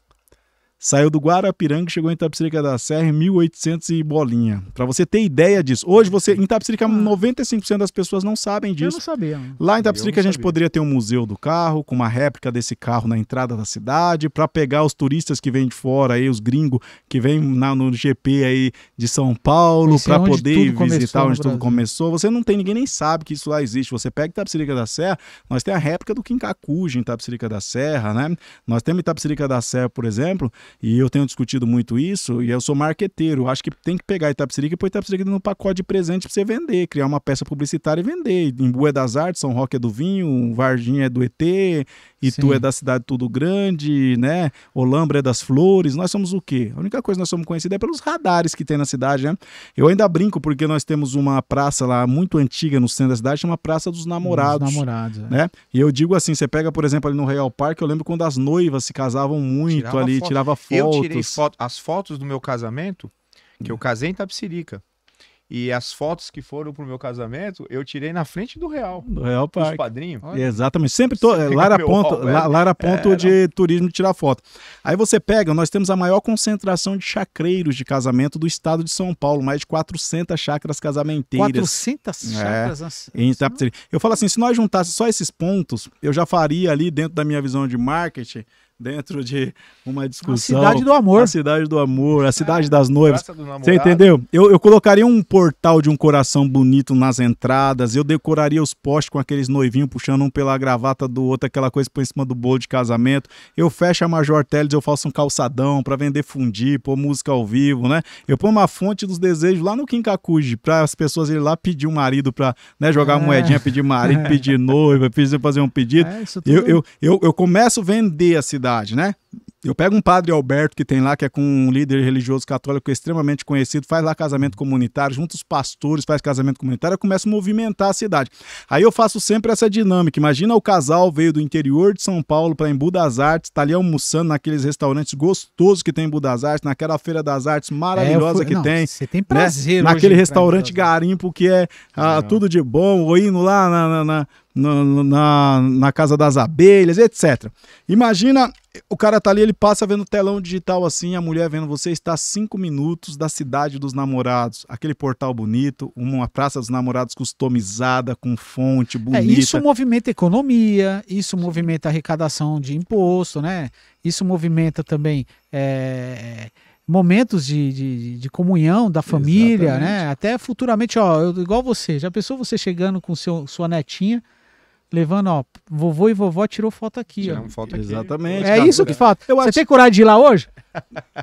Saiu do Guarapiranga e chegou em Itapecerica da Serra em 1800 e bolinha. Para você ter ideia disso. Hoje, em Itapecerica, 95% das pessoas não sabem disso. Eu não sabia. Lá em Itapecerica, a gente poderia ter um museu do carro, com uma réplica desse carro na entrada da cidade, para pegar os turistas que vêm de fora, aí, os gringos que vêm no GP aí de São Paulo, para poder visitar onde tudo começou. Você não tem, ninguém nem sabe que isso lá existe. Você pega Itapecerica da Serra, nós temos a réplica do Kinkakuji em Itapecerica da Serra, né? Nós temos Itapecerica da Serra, por exemplo, E eu tenho discutido muito isso, e eu sou marqueteiro. Acho que tem que pegar Itapecerica e pôr Itapecerica no pacote de presente para você vender, criar uma peça publicitária e vender. Embu é das artes, São Roque é do vinho, Varginha é do ET, Itu é da cidade Tudo Grande, né? Olambra é das flores. Nós somos o quê? A única coisa que nós somos conhecidos é pelos radares que tem na cidade, né? Eu ainda brinco porque nós temos uma praça lá muito antiga no centro da cidade, chama Praça dos Namorados. Né? E eu digo assim, você pega, por exemplo, ali no Real Parque, eu lembro quando as noivas se casavam muito tirava fotos. Eu tirei as fotos do meu casamento, que eu casei em Itapecerica. E as fotos que foram pro meu casamento, eu tirei na frente do Real. Do Real Parque. Os padrinhos. Exatamente. Sempre lá era ponto de turismo de tirar foto. Aí você pega, nós temos a maior concentração de chacreiros de casamento do estado de São Paulo, mais de 400 chácaras casamenteiras. 400 chácaras? Eu falo assim, se nós juntássemos só esses pontos, eu já faria ali dentro da minha visão de marketing, dentro de uma discussão. A cidade do amor. A cidade do amor, a cidade das noivas. Você entendeu? Eu colocaria um portal de um coração bonito nas entradas, eu decoraria os postes com aqueles noivinhos puxando um pela gravata do outro, aquela coisa por cima do bolo de casamento. Eu fecho a Major Teles, eu faço um calçadão para vender fundi, pôr música ao vivo, né? Eu ponho uma fonte dos desejos lá no Kinkakuji, para as pessoas irem lá pedir um marido para, né, jogar uma moedinha, pedir marido, pedir noiva, fazer um pedido. Eu começo a vender a cidade. Né? Eu pego um padre Alberto que tem lá, que é com um líder religioso católico extremamente conhecido, faz lá casamento comunitário, junta os pastores, faz casamento comunitário, eu começo a movimentar a cidade. Aí eu faço sempre essa dinâmica. Imagina o casal veio do interior de São Paulo para Embu das Artes, tá ali almoçando naqueles restaurantes gostosos que tem em Embu das Artes, naquela Feira das Artes maravilhosa que tem. Você tem prazer, né? Naquele restaurante garimpo que é tudo de bom, ou indo lá na Casa das Abelhas, etc. Imagina, o cara tá ali, ele passa vendo telão digital assim, a mulher vendo, você está a 5 minutos da cidade dos namorados, aquele portal bonito, uma Praça dos Namorados customizada, com fonte bonita. Isso movimenta economia, isso movimenta arrecadação de imposto, né? Isso movimenta também momentos de comunhão da família, exatamente, né? Até futuramente, igual você, já pensou você chegando com sua netinha, levando, vovô e vovó tirou foto aqui. Tiramos foto aqui. Exatamente. É isso que falta. Você tem coragem de ir lá hoje?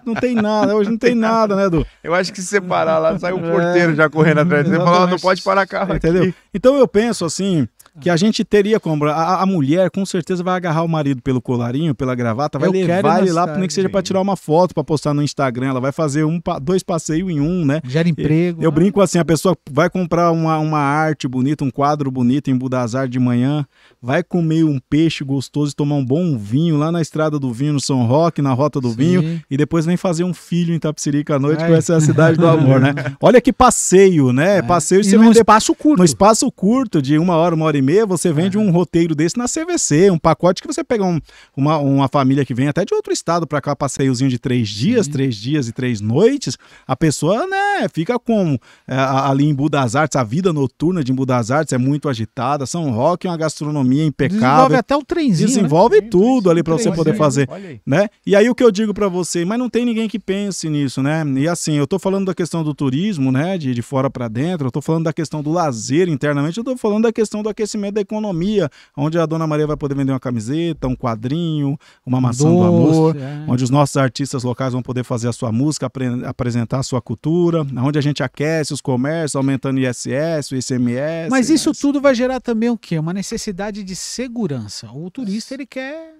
Não tem nada, hoje não tem nada, né, Edu? Eu acho que se você parar lá, sai um porteiro já correndo atrás de você e fala, não pode parar carro, entendeu? Aqui. Então eu penso assim, que a gente teria como, a mulher com certeza vai agarrar o marido pelo colarinho, pela gravata, vai levar ele lá, nem que seja para tirar uma foto, para postar no Instagram, ela vai fazer 2 passeios em um, né? Gera emprego. Eu brinco assim, a pessoa vai comprar uma arte bonita, um quadro bonito em Embu das Artes de manhã, vai comer um peixe gostoso e tomar um bom vinho lá na Estrada do Vinho, no São Roque, na Rota do Vinho, e depois vem fazer um filho em Itapecerica à noite, que essa é a cidade do amor, né? Olha que passeio, né? Passeio e num espaço curto. No espaço curto, de 1 hora, 1h30, você vende um roteiro desse na CVC, um pacote que você pega uma família que vem até de outro estado para cá, passeiozinho de 3 dias, 3 dias e 3 noites, a pessoa, né, fica com ali em Embu das Artes, a vida noturna de Embu das Artes é muito agitada, São Roque é uma gastronomia impecável. Desenvolve até o trenzinho, desenvolve, né? Tudo ali para você poder fazer, né? E aí o que eu digo para você, mas não tem ninguém que pense nisso, né? E assim, eu tô falando da questão do turismo, né, de fora para dentro, eu tô falando da questão do lazer internamente, eu tô falando da questão do aquecimento da economia, onde a Dona Maria vai poder vender uma camiseta, um quadrinho, uma maçã do amor, onde os nossos artistas locais vão poder fazer a sua música, apresentar a sua cultura, onde a gente aquece os comércios, aumentando o ISS, o ICMS. Mas isso tudo vai gerar também o quê? Uma necessidade de segurança. O turista, ele quer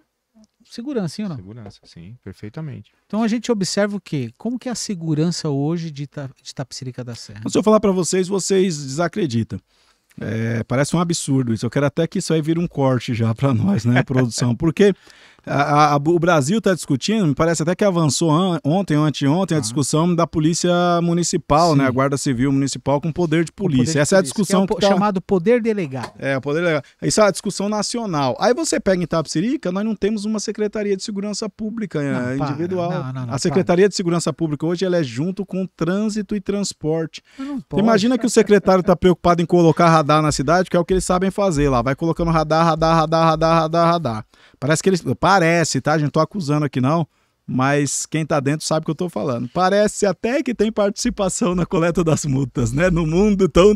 segurança, sim ou não? Segurança, sim, perfeitamente. Então a gente observa o quê? Como que é a segurança hoje de Itapecerica da Serra? Se eu falar para vocês desacreditam. Parece um absurdo isso. Eu quero até que isso aí vire um corte já para nós, né, produção? Porque o Brasil está discutindo, me parece até que avançou ontem ou anteontem, a discussão da Polícia Municipal, né, a Guarda Civil Municipal com poder de polícia. Essa é a discussão que é chamado poder delegado. O poder delegado. Isso é a discussão nacional. Aí você pega em Itapecerica, nós não temos uma Secretaria de Segurança Pública individual. A Secretaria de Segurança Pública hoje ela é junto com Trânsito e Transporte. Imagina que o secretário está preocupado em colocar radar na cidade, que é o que eles sabem fazer lá. Vai colocando radar. Parece que eles... Parece, tá? A gente não tô acusando aqui, não. mas quem tá dentro sabe o que eu tô falando. Parece até que tem participação na coleta das multas, né? No mundo tão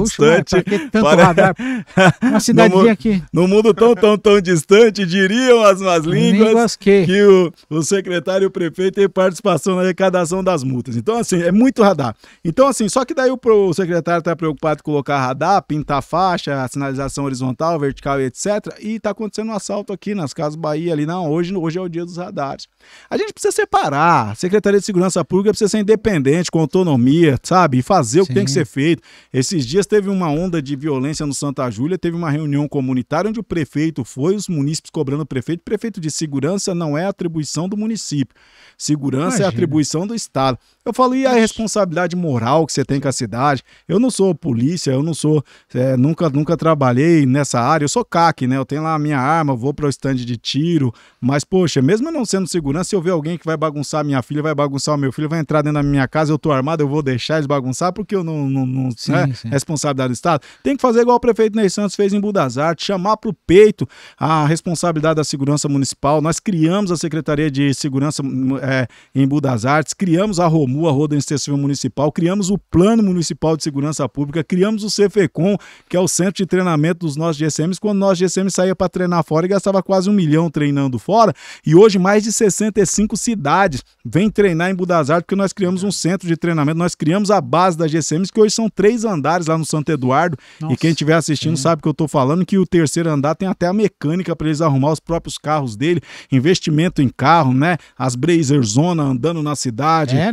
distante. Mas pra que tanto radar? Uma cidadezinha aqui. No mundo tão distante, diriam as más línguas que o secretário e o prefeito têm participação na arrecadação das multas. Então, assim, é muito radar. Então, assim, só que daí o secretário tá preocupado em colocar radar, pintar faixa, sinalização horizontal, vertical e etc. E tá acontecendo um assalto aqui nas Casas Bahia ali. Não, hoje é o dia dos radares. A gente precisa separar. A Secretaria de Segurança Pública precisa ser independente, com autonomia, sabe? E fazer o que tem que ser feito. Esses dias teve uma onda de violência no Santa Júlia, teve uma reunião comunitária onde o prefeito foi, os munícipes cobrando o prefeito. Prefeito de segurança não é atribuição do município. Segurança é atribuição do Estado. Eu falo, e a responsabilidade moral que você tem com a cidade? Eu não sou polícia, eu não sou, nunca trabalhei nessa área, eu sou CAC, né? Eu tenho lá a minha arma, vou para o stand de tiro, mas, poxa, mesmo eu não sendo segurança, se eu ver alguém que vai bagunçar minha filha, vai bagunçar o meu filho, vai entrar dentro da minha casa, eu tô armado, eu vou deixar eles bagunçar porque eu não sim. Responsabilidade do Estado. Tem que fazer igual o prefeito Ney Santos fez em Budas Artes, chamar pro peito a responsabilidade da segurança municipal. Nós criamos a Secretaria de Segurança em Budas Artes, criamos a ROMU, a Roda Extensiva Municipal, criamos o Plano Municipal de Segurança Pública, criamos o CFECOM, que é o Centro de Treinamento dos nossos GCMs, quando nós GCMs saía para treinar fora e gastava quase 1 milhão treinando fora, e hoje mais de 65 cidades vêm treinar em Budas Artes, porque nós criamos um centro de treinamento, nós criamos a base da GCMs, que hoje são 3 andares lá no Santo Eduardo. Nossa, e quem estiver assistindo sabe o que eu estou falando, que o 3º andar tem até a mecânica para eles arrumar os próprios carros dele, investimento em carro, né? As Blazer Zona andando na cidade, né?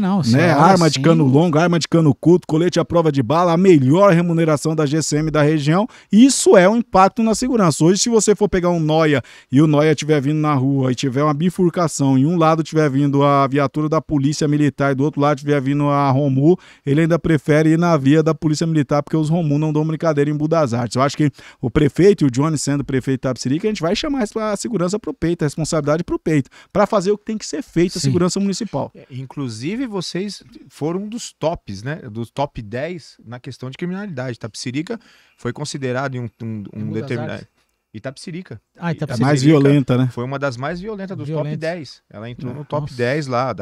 Arma de cano longo, arma de cano curto, colete à prova de bala, a melhor remuneração da GCM da região. Isso é um impacto na segurança. Hoje, se você for pegar um Noia e o Noia estiver vindo na rua e tiver uma bifurcação e um lado estiver vindo a viatura da Polícia Militar e do outro lado estiver vindo a ROMU, ele ainda prefere ir na via da Polícia Militar, porque os ROMU não dão brincadeira em Budas Artes. Eu acho que o prefeito e o Johnny sendo prefeito de Itapecerica, a gente vai chamar a segurança pro peito, a responsabilidade pro peito, para fazer o que tem que ser feito, a segurança municipal. Inclusive, vocês foram um dos tops, né? Dos top 10 na questão de criminalidade. Itapecerica foi considerado em um determinado... Itapecerica. Itapecerica. A mais violenta, né? Foi uma das mais violentas dos top 10. Ela entrou no top 10 lá,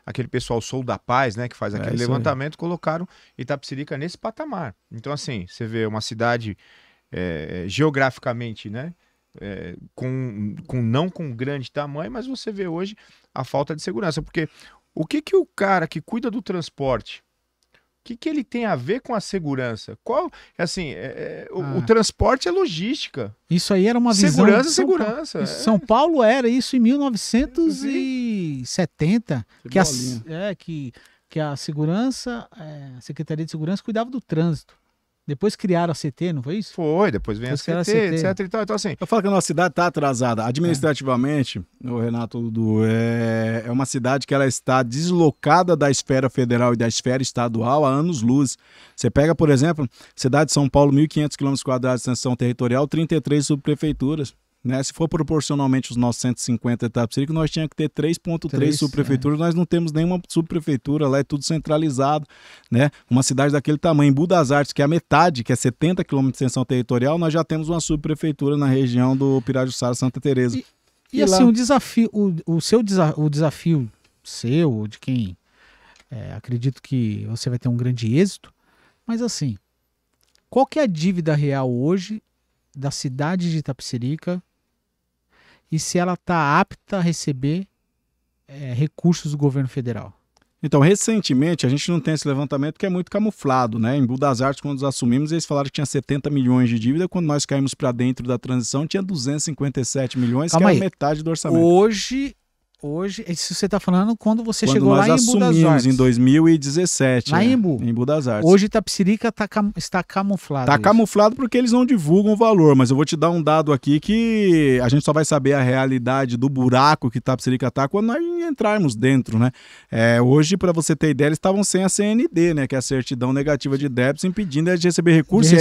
aquele pessoal Sou da Paz, né? Que faz aquele levantamento, colocaram Itapecerica nesse patamar. Então, assim, você vê uma cidade geograficamente, né? Não com grande tamanho, mas você vê hoje a falta de segurança. Porque o que o cara que cuida do transporte, o que ele tem a ver com a segurança? O transporte é logística. Isso aí era uma visão... Segurança. São Paulo era isso em 1970, que a segurança, a Secretaria de Segurança cuidava do trânsito. Depois criaram a CT, não foi isso? Foi, depois vem a CT, etc. Então, assim... Eu falo que a nossa cidade está atrasada. Administrativamente, o Renato Dudu, é uma cidade que ela está deslocada da esfera federal e da esfera estadual há anos-luz. Você pega, por exemplo, cidade de São Paulo, 1.500 km² de extensão territorial, 33 subprefeituras. Né? Se for proporcionalmente os nossos 150 Itapecerica, nós tínhamos que ter 3,3 subprefeituras, nós não temos nenhuma subprefeitura, lá é tudo centralizado, né? Uma cidade daquele tamanho, em Budas Artes, que é a metade, que é 70 km de extensão territorial, nós já temos uma subprefeitura na região do Pirajussara, Santa Teresa. E assim, lá... o desafio seu, de quem acredito que você vai ter um grande êxito, mas assim, qual que é a dívida real hoje da cidade de Itapecerica e se ela está apta a receber recursos do governo federal? Então, recentemente, a gente não tem esse levantamento porque é muito camuflado, né? Em Budas Artes, quando nós assumimos, eles falaram que tinha 70 milhões de dívida, quando nós caímos para dentro da transição, tinha 257 milhões, que era metade do orçamento. Hoje, isso você está falando quando você chegou lá em Budas Artes. Nós assumimos em 2017. Lá em Budas Artes. Hoje Itapecerica está camuflado. Está camuflado porque eles não divulgam o valor, mas eu vou te dar um dado aqui que a gente só vai saber a realidade do buraco que Itapecerica está quando nós entrarmos dentro, né? Hoje, para você ter ideia, eles estavam sem a CND, né? Que é a certidão negativa de débitos, impedindo eles de receber recursos.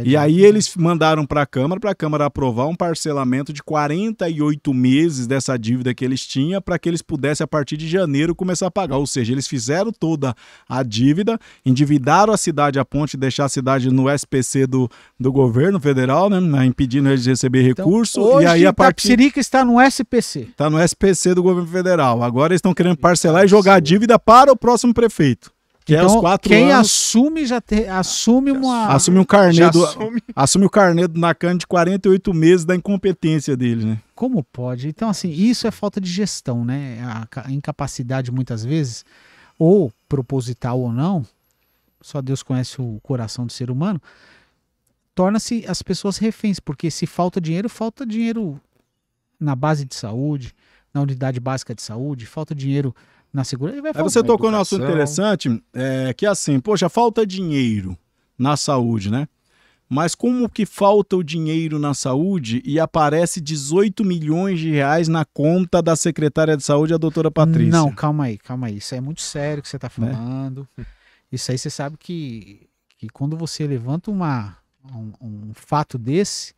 E aí eles mandaram para a Câmara aprovar um parcelamento de 48 meses dessa dívida que eles tinham, tinha para que eles pudessem, a partir de janeiro, começar a pagar. Ou seja, eles fizeram toda a dívida, endividaram a cidade a ponto de deixar a cidade no SPC do governo federal, né, impedindo eles de receber recurso. Hoje, e aí, a Itapecerica está no SPC. Está no SPC do governo federal. Agora eles estão querendo parcelar e jogar a dívida para o próximo prefeito. Que então, é os 4 quem anos. assume assume um carnê do Nacan de 48 meses da incompetência dele, né? Como pode? Então, assim, isso é falta de gestão, né? A incapacidade, muitas vezes, ou proposital ou não, só Deus conhece o coração do ser humano, torna-se as pessoas reféns, porque se falta dinheiro na base de saúde, na unidade básica de saúde, falta dinheiro na segurança. Aí você tocou num assunto interessante, que é assim, poxa, falta dinheiro na saúde, né? Mas como que falta o dinheiro na saúde e aparece 18 milhões de reais na conta da secretária de saúde, a doutora Patrícia? Não, calma aí. Isso aí é muito sério que você está falando. Isso aí você sabe que quando você levanta um fato desse,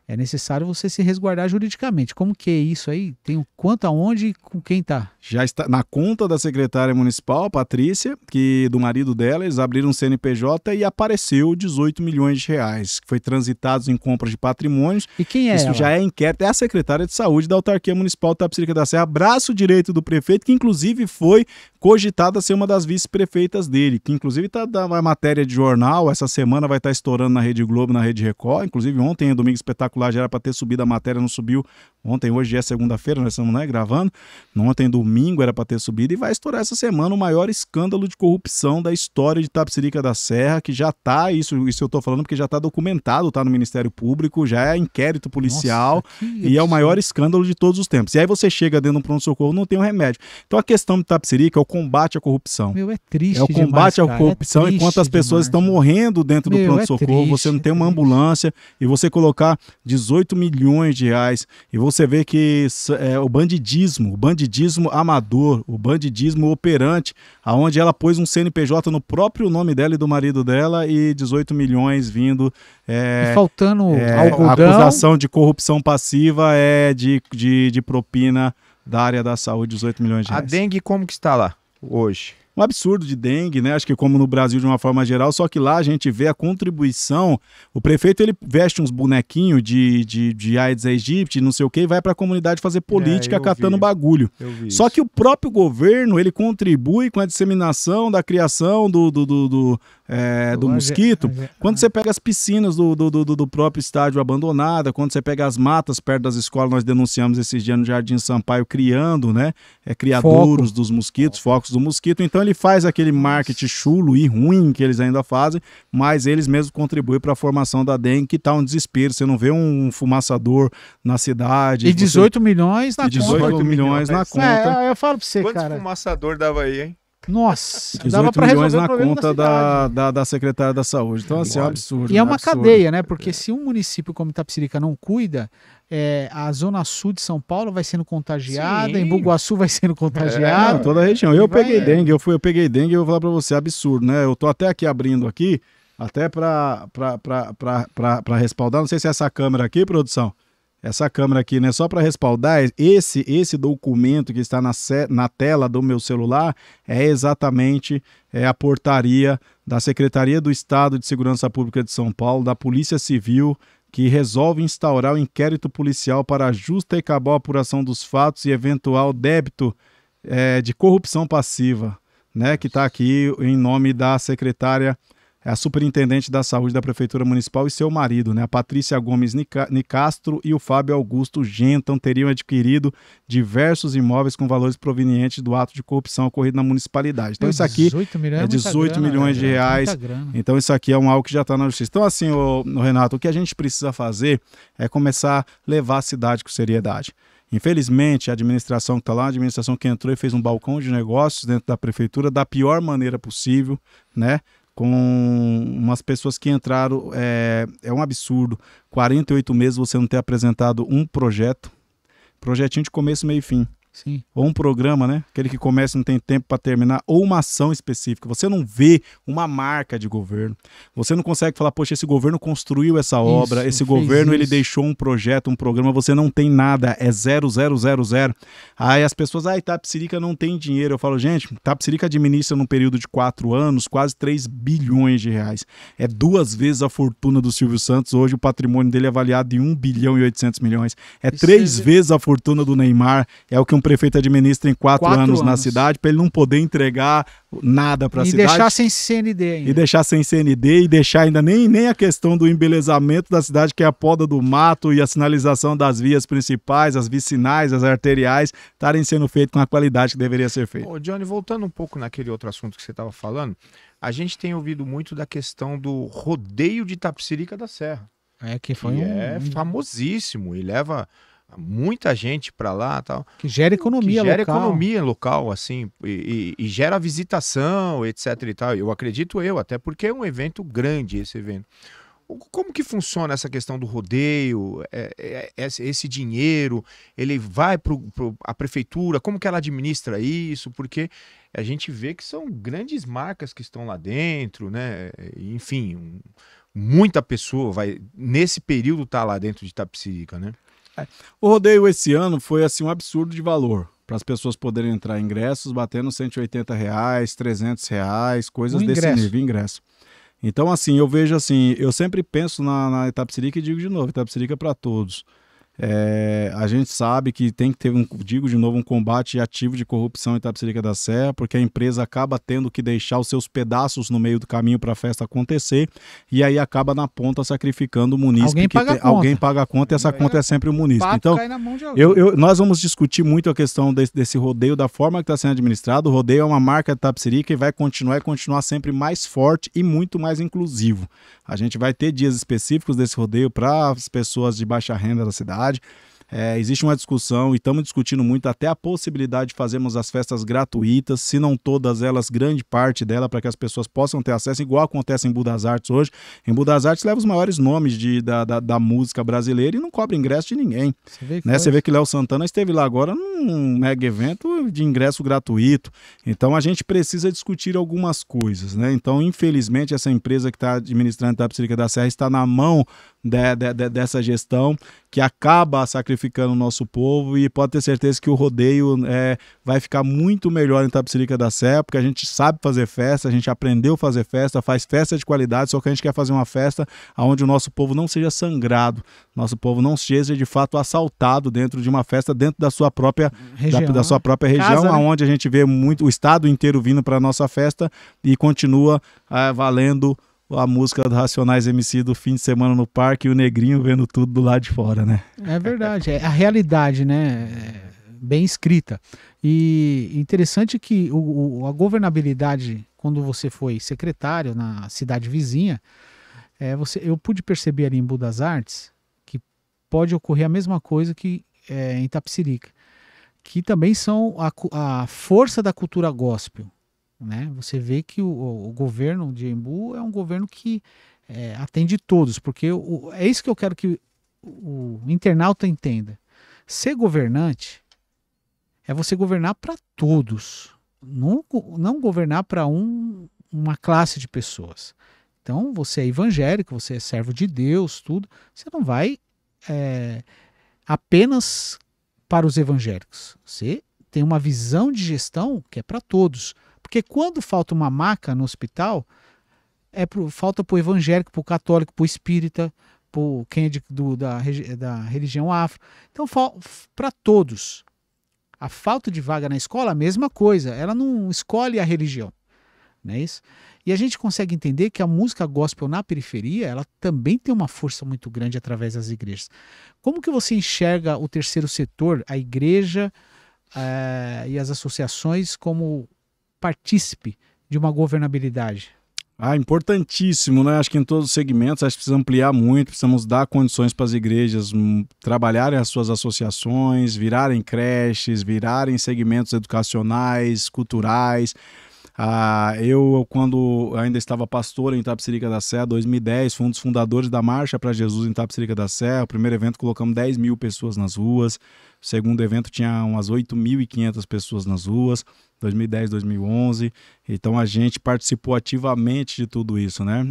é necessário você se resguardar juridicamente. Como que é isso aí? Tem o quanto, aonde e com quem tá? Já está na conta da secretária municipal, Patrícia, que do marido dela, eles abriram um CNPJ e apareceu 18 milhões de reais, que foi transitados em compras de patrimônios. E quem é Isso ela? já é inquérito, é a secretária de saúde da autarquia municipal de Itapecerica da Serra, braço direito do prefeito, que inclusive foi cogitada a ser uma das vice-prefeitas dele, que inclusive está dando uma matéria de jornal, essa semana vai estar estourando na Rede Globo, na Rede Record, inclusive ontem, Domingo Espetacular, já era para ter subido a matéria, não subiu ontem, hoje é segunda-feira, nós estamos gravando, ontem domingo era para ter subido e vai estourar essa semana o maior escândalo de corrupção da história de Itapecerica da Serra, que já está, isso eu estou falando porque já está documentado, está no Ministério Público, já é inquérito policial. Nossa, e é o maior escândalo de todos os tempos. E aí você chega dentro de um pronto-socorro, não tem um remédio. Então a questão de Itapecerica é o combate à corrupção. Meu, é triste é o combate demais, à corrupção, enquanto as pessoas estão morrendo dentro do pronto-socorro, você não tem uma ambulância e você colocar 18 milhões de reais e você vê que o bandidismo amador, o bandidismo operante, aonde ela pôs um CNPJ no próprio nome dela e do marido dela e 18 milhões vindo. E faltando algodão. A acusação de corrupção passiva é de propina da área da saúde, 18 milhões de reais. A dengue como que está lá hoje? Um absurdo de dengue, né? Acho que como no Brasil de uma forma geral, só que lá a gente vê a contribuição. O prefeito, ele veste uns bonequinhos de Aedes aegypti, não sei o que, e vai para a comunidade fazer política catando bagulho. Só que o próprio governo, ele contribui com a disseminação da criação do mosquito. Quando você pega as piscinas do próprio estádio abandonada, quando você pega as matas perto das escolas, nós denunciamos esses dias no Jardim Sampaio, criando, né? Criadouros dos mosquitos, focos do mosquito. Então ele faz aquele marketing chulo e ruim que eles ainda fazem, mas eles mesmos contribuem para a formação da dengue, que está um desespero. Você não vê um fumaçador na cidade. E 18 milhões na conta. 18 milhões na conta. Eu falo para você, Quantos cara. fumaçador dava aí, hein? Nossa, 18 milhões na conta da secretária da saúde. Então, assim, é um absurdo. E é uma cadeia, né? Porque se um município como Itapecerica não cuida, a zona sul de São Paulo vai sendo contagiada, em Bugaçu vai sendo contagiada. Toda a região. Eu peguei dengue, eu peguei dengue e eu vou falar pra você, absurdo, né? Eu tô até aqui abrindo aqui, até pra respaldar. Não sei se é essa câmera aqui, produção. Essa câmera aqui, né? Só para respaldar, esse documento que está na tela do meu celular é exatamente a portaria da Secretaria do Estado de Segurança Pública de São Paulo, da Polícia Civil, que resolve instaurar o inquérito policial para a justa e cabal apuração dos fatos e eventual débito de corrupção passiva, né? Que está aqui em nome da secretária, a superintendente da saúde da Prefeitura Municipal e seu marido, né? A Patrícia Gomes Nicastro e o Fábio Augusto Genton teriam adquirido diversos imóveis com valores provenientes do ato de corrupção ocorrido na municipalidade. Então isso aqui é 18 milhões de reais. Então isso aqui é algo que já está na justiça. Então assim, Renato, o que a gente precisa fazer é começar a levar a cidade com seriedade. Infelizmente, a administração que está lá, a administração que entrou e fez um balcão de negócios dentro da prefeitura da pior maneira possível, né? Com umas pessoas que entraram, é um absurdo, 48 meses você não ter apresentado um projetinho de começo, meio e fim. Sim. Ou um programa, né? Aquele que começa e não tem tempo para terminar, ou uma ação específica. Você não vê uma marca de governo. Você não consegue falar, poxa, esse governo construiu essa obra, esse governo ele deixou um projeto, um programa, você não tem nada, é 0, 0, 0, 0. Aí as pessoas, Itapecerica não tem dinheiro. Eu falo, gente, Itapecerica administra num período de 4 anos quase 3 bilhões de reais. É 2 vezes a fortuna do Silvio Santos. Hoje o patrimônio dele é avaliado em 1 bilhão e 800 milhões. É 3 vezes a fortuna do Neymar. É o que um prefeito administra em 4 anos na cidade, para ele não poder entregar nada para a cidade. E deixar sem CND ainda. E deixar sem CND, e deixar ainda nem a questão do embelezamento da cidade, que é a poda do mato e a sinalização das vias principais, as vicinais, as arteriais, estarem sendo feitas com a qualidade que deveria ser feita. Ô, Johnny, voltando um pouco naquele outro assunto que você estava falando, a gente tem ouvido muito da questão do rodeio de Itapecerica da Serra. Que é famosíssimo e leva muita gente para lá, tal, que gera economia local. Economia local, assim, e gera visitação, etc e tal. Eu acredito até porque é um evento grande esse evento. Como que funciona essa questão do rodeio, esse dinheiro, ele vai para a prefeitura, como que ela administra isso? Porque a gente vê que são grandes marcas que estão lá dentro, né? Enfim, muita pessoa vai, nesse período, tá lá dentro de Itapecerica, né? O rodeio esse ano foi assim um absurdo de valor, para as pessoas poderem entrar em ingressos, batendo R$180, R$300, coisas desse nível, ingresso. Então, assim, eu vejo assim, eu sempre penso na Itapecerica e digo de novo, Itapecerica é para todos. A gente sabe que tem que ter, digo de novo, um combate ativo de corrupção em Itapecerica da Serra, porque a empresa acaba tendo que deixar os seus pedaços no meio do caminho para a festa acontecer, e aí acaba na ponta sacrificando o munícipe. Alguém paga a conta, e essa conta é sempre o munícipe. Então, nós vamos discutir muito a questão desse rodeio, da forma que está sendo administrado. O rodeio é uma marca de Itapecerica e vai continuar sempre mais forte e muito mais inclusivo. A gente vai ter dias específicos desse rodeio para as pessoas de baixa renda da cidade. Existe uma discussão e estamos discutindo muito até a possibilidade de fazermos as festas gratuitas, se não todas elas, grande parte dela, para que as pessoas possam ter acesso, igual acontece em Budas Artes hoje. Em Budas Artes leva os maiores nomes da música brasileira e não cobra ingresso de ninguém. Você vê que Léo Santana esteve lá agora num mega evento de ingresso gratuito. Então a gente precisa discutir algumas coisas, né? Então, infelizmente, essa empresa que está administrando a Itapecerica da Serra está na mão dessa gestão que acaba sacrificando o nosso povo, e pode ter certeza que o rodeio vai ficar muito melhor em Itapecerica da Serra, porque a gente sabe fazer festa, a gente aprendeu a fazer festa, faz festa de qualidade, só que a gente quer fazer uma festa onde o nosso povo não seja sangrado, nosso povo não seja de fato assaltado dentro de uma festa, dentro da sua própria região, da sua própria região, casa, onde a gente vê muito o estado inteiro vindo para a nossa festa e continua valendo a música do Racionais MC do fim de semana no parque e o negrinho vendo tudo do lado de fora, né? É verdade, é a realidade, né? Bem escrita. E interessante que a governabilidade, quando você foi secretário na cidade vizinha, eu pude perceber ali em Budas Artes que pode ocorrer a mesma coisa que em Itapecerica, que também são a força da cultura gospel. Né? Você vê que o governo de Embu é um governo que atende todos, porque é isso que eu quero que o internauta entenda. Ser governante é você governar para todos, não governar para uma classe de pessoas. Então, você é evangélico, você é servo de Deus, tudo. Você não vai apenas para os evangélicos. Você tem uma visão de gestão que é para todos. Porque quando falta uma maca no hospital, falta para o evangélico, para o católico, para o espírita, para quem é da religião afro. Então, para todos. A falta de vaga na escola, a mesma coisa. Ela não escolhe a religião. Não é isso? E a gente consegue entender que a música gospel na periferia, ela também tem uma força muito grande através das igrejas. Como que você enxerga o terceiro setor, a igreja e as associações como partícipe de uma governabilidade? Importantíssimo, né? Acho que em todos os segmentos, acho que precisa ampliar muito, precisamos dar condições para as igrejas trabalharem as suas associações, virarem creches, virarem segmentos educacionais, culturais. Eu, quando ainda estava pastor em Itapecerica da Sé, 2010, fui um dos fundadores da Marcha para Jesus em Itapecerica da Sé. O primeiro evento colocamos 10 mil pessoas nas ruas. O segundo evento tinha umas 8.500 pessoas nas ruas, 2010, 2011. Então a gente participou ativamente de tudo isso, né?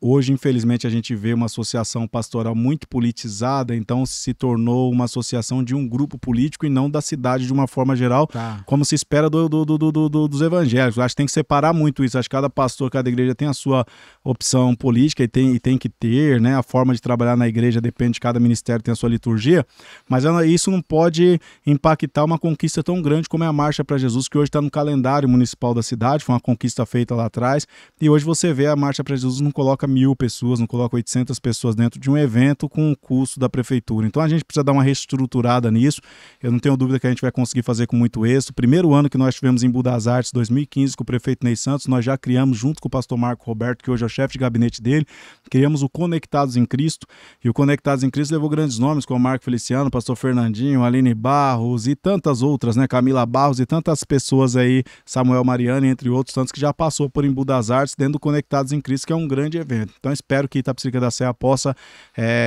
Hoje, infelizmente, a gente vê uma associação pastoral muito politizada, então se tornou uma associação de um grupo político e não da cidade de uma forma geral, como se espera dos evangélicos. Acho que tem que separar muito isso. Acho que cada pastor, cada igreja tem a sua opção política e tem que ter, né? A forma de trabalhar na igreja depende de cada ministério, tem a sua liturgia, mas isso não pode impactar uma conquista tão grande como é a Marcha para Jesus, que hoje está no calendário municipal da cidade. Foi uma conquista feita lá atrás, e hoje você vê a Marcha para Jesus não coloca 1.000 pessoas, não coloca 800 pessoas dentro de um evento com o custo da prefeitura. Então a gente precisa dar uma reestruturada nisso. Eu não tenho dúvida que a gente vai conseguir fazer com muito êxito. O primeiro ano que nós tivemos em Embu das Artes, 2015, com o prefeito Ney Santos, nós já criamos, junto com o pastor Marco Roberto, que hoje é o chefe de gabinete dele, criamos o Conectados em Cristo, e o Conectados em Cristo levou grandes nomes, como Marco Feliciano, pastor Fernandinho, Aline Barros e tantas outras, né? Camila Barros e tantas pessoas aí, Samuel Mariano, entre outros tantos, que já passou por Embu das Artes dentro do Conectados em Cristo, que é um grande evento. Então espero que Itapecerica da Serra possa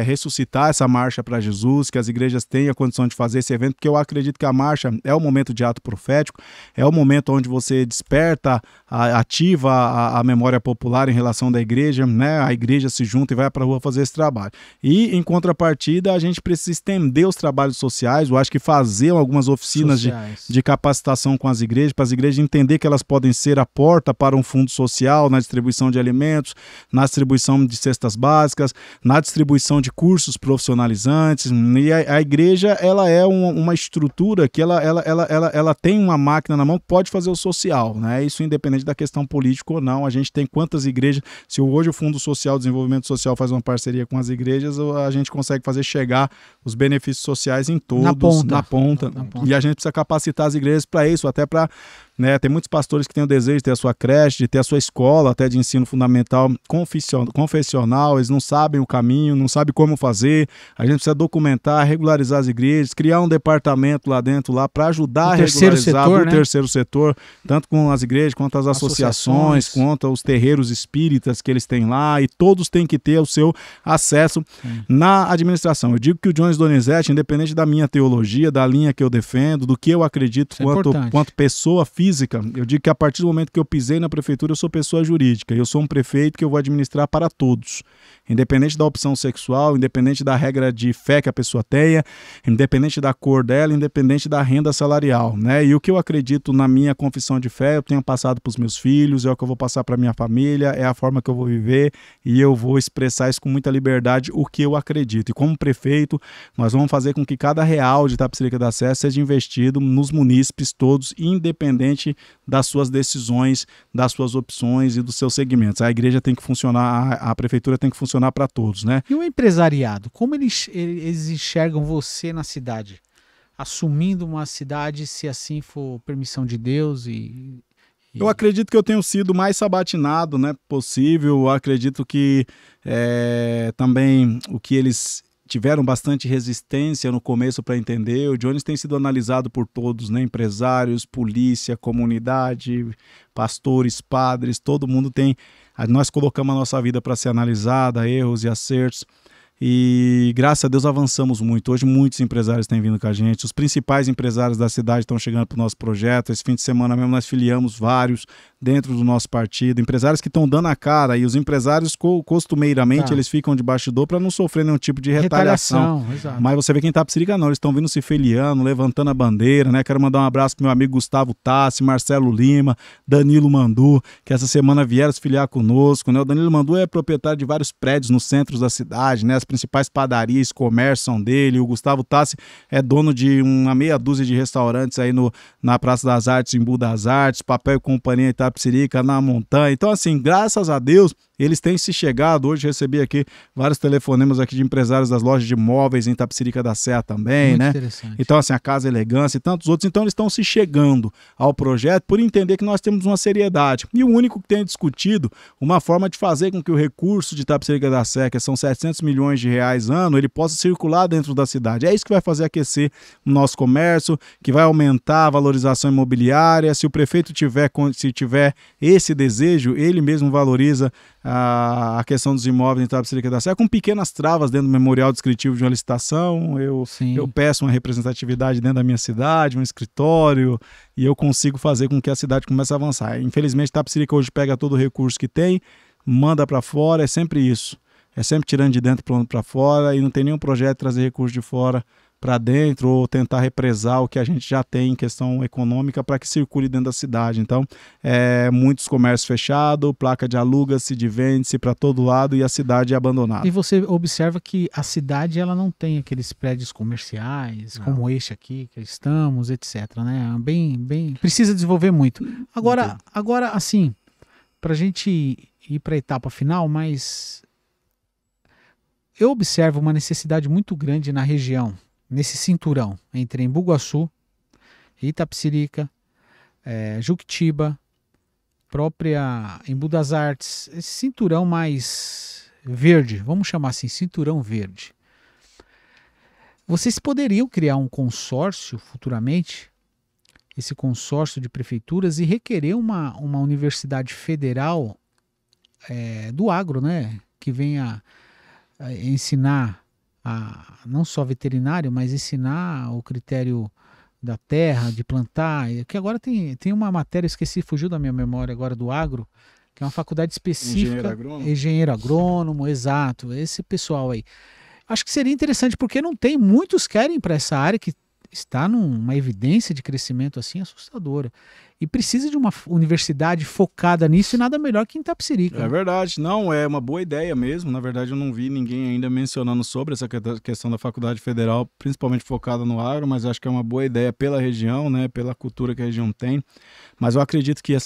ressuscitar essa marcha para Jesus, que as igrejas tenham a condição de fazer esse evento, porque eu acredito que a marcha é o momento de ato profético, é o momento onde você desperta, ativa a memória popular em relação da igreja, né? A igreja se junta e vai para a rua fazer esse trabalho. E em contrapartida, a gente precisa estender os trabalhos sociais. Eu acho que fazer algumas oficinas de capacitação com as igrejas, para as igrejas entender que elas podem ser a porta para um fundo social na distribuição de alimentos, na distribuição de cestas básicas, na distribuição de cursos profissionalizantes. E a igreja, ela é uma estrutura que ela tem uma máquina na mão que pode fazer o social, né? Isso independente da questão política ou não. A gente tem quantas igrejas, se hoje o Fundo Social, Desenvolvimento Social faz uma parceria com as igrejas, a gente consegue fazer chegar os benefícios sociais em todos, na ponta. E a gente precisa capacitar as igrejas para isso, até para, né, tem muitos pastores que têm o desejo de ter a sua creche, de ter a sua escola, até de ensino fundamental confessional, eles não sabem o caminho, não sabem como fazer. A gente precisa documentar, regularizar as igrejas, criar um departamento lá dentro para ajudar a regularizar o terceiro setor, tanto com as igrejas quanto as associações, quanto os terreiros espíritas que eles têm lá, e todos têm que ter o seu acesso na administração. Eu digo que o Jones Donizete, independente da minha teologia, da linha que eu defendo, do que eu acredito quanto pessoa física, eu digo que a partir do momento que eu pisei na prefeitura, eu sou pessoa jurídica, eu sou um prefeito que eu vou administrar para todos, independente da opção sexual, independente da regra de fé que a pessoa tenha, independente da cor dela, independente da renda salarial, né? E o que eu acredito na minha confissão de fé, eu tenho passado para os meus filhos, é o que eu vou passar para minha família, é a forma que eu vou viver, e eu vou expressar isso com muita liberdade, o que eu acredito. E como prefeito, nós vamos fazer com que cada real de Itapecerica da Serra seja investido nos munícipes todos, independente das suas decisões, das suas opções e dos seus segmentos. A igreja tem que funcionar, a prefeitura tem que funcionar para todos, né? E o empresariado, como eles enxergam você na cidade? Assumindo uma cidade, se assim for permissão de Deus Eu acredito que eu tenho sido mais sabatinado, né, possível. Eu acredito que também o que eles tiveram bastante resistência no começo para entender. O Jones tem sido analisado por todos, né? Empresários, polícia, comunidade, pastores, padres, todo mundo tem. Nós colocamos a nossa vida para ser analisada, erros e acertos. E graças a Deus avançamos muito. Hoje muitos empresários têm vindo com a gente. Os principais empresários da cidade estão chegando para o nosso projeto. Esse fim de semana mesmo nós filiamos vários dentro do nosso partido. Empresários que estão dando a cara. E os empresários costumeiramente eles ficam de bastidor para não sofrer nenhum tipo de retaliação. Mas você vê quem tá Itapecerica não. Eles estão vindo se filiando, levantando a bandeira, né? Quero mandar um abraço pro meu amigo Gustavo Tassi, Marcelo Lima, Danilo Mandu, que essa semana vieram se filiar conosco, né? O Danilo Mandu é proprietário de vários prédios nos centros da cidade, né? As principais padarias, comércios são dele. O Gustavo Tassi é dono de uma meia dúzia de restaurantes aí na Praça das Artes, em Embu das Artes, Papel e Companhia Itapecerica, na Montanha. Então, assim, graças a Deus, Eles têm se chegado, hoje recebi aqui vários telefonemas aqui de empresários das lojas de imóveis em Itapecerica da Serra também, Muito né? interessante. Então, assim, a Casa Elegância e tantos outros, então eles estão se chegando ao projeto por entender que nós temos uma seriedade. E o único que tem discutido uma forma de fazer com que o recurso de Itapecerica da Serra, que são 700 milhões de reais ano, ele possa circular dentro da cidade. É isso que vai fazer aquecer o nosso comércio, que vai aumentar a valorização imobiliária. Se o prefeito tiver esse desejo, ele mesmo valoriza a questão dos imóveis em Itapecerica da Serra, com pequenas travas dentro do memorial descritivo de uma licitação. Eu peço uma representatividade dentro da minha cidade, um escritório, e eu consigo fazer com que a cidade comece a avançar. Infelizmente, Itapecerica hoje pega todo o recurso que tem, manda para fora, é sempre isso. É sempre tirando de dentro para fora, e não tem nenhum projeto de trazer recurso de fora para dentro ou tentar represar o que a gente já tem em questão econômica para que circule dentro da cidade. Então, muitos comércios fechados, placa de aluga-se, de vende-se para todo lado e a cidade é abandonada. E você observa que a cidade ela não tem aqueles prédios comerciais, como este aqui que estamos, etc. Né? Bem, precisa desenvolver muito. Agora assim, para a gente ir para a etapa final, mas eu observo uma necessidade muito grande na região, nesse cinturão entre Embu-Guaçu, Itapecerica, Juquitiba, própria Embu das Artes, esse cinturão mais verde, vamos chamar assim, cinturão verde. Vocês poderiam criar um consórcio futuramente, esse consórcio de prefeituras, e requerer uma universidade federal do agro, né, que venha ensinar não só veterinário, mas ensinar o critério da terra, de plantar, que agora tem uma matéria, fugiu da minha memória agora, do agro, que é uma faculdade específica, engenheiro agrônomo, exato, esse pessoal aí. Acho que seria interessante, porque muitos querem para essa área que está numa evidência de crescimento assim assustadora. E precisa de uma universidade focada nisso, e nada melhor que em Itapecerica. É verdade, não, é uma boa ideia mesmo. Na verdade, eu não vi ninguém ainda mencionando sobre essa questão da faculdade federal, principalmente focada no agro, mas acho que é uma boa ideia pela região, né, pela cultura que a região tem. Mas eu acredito que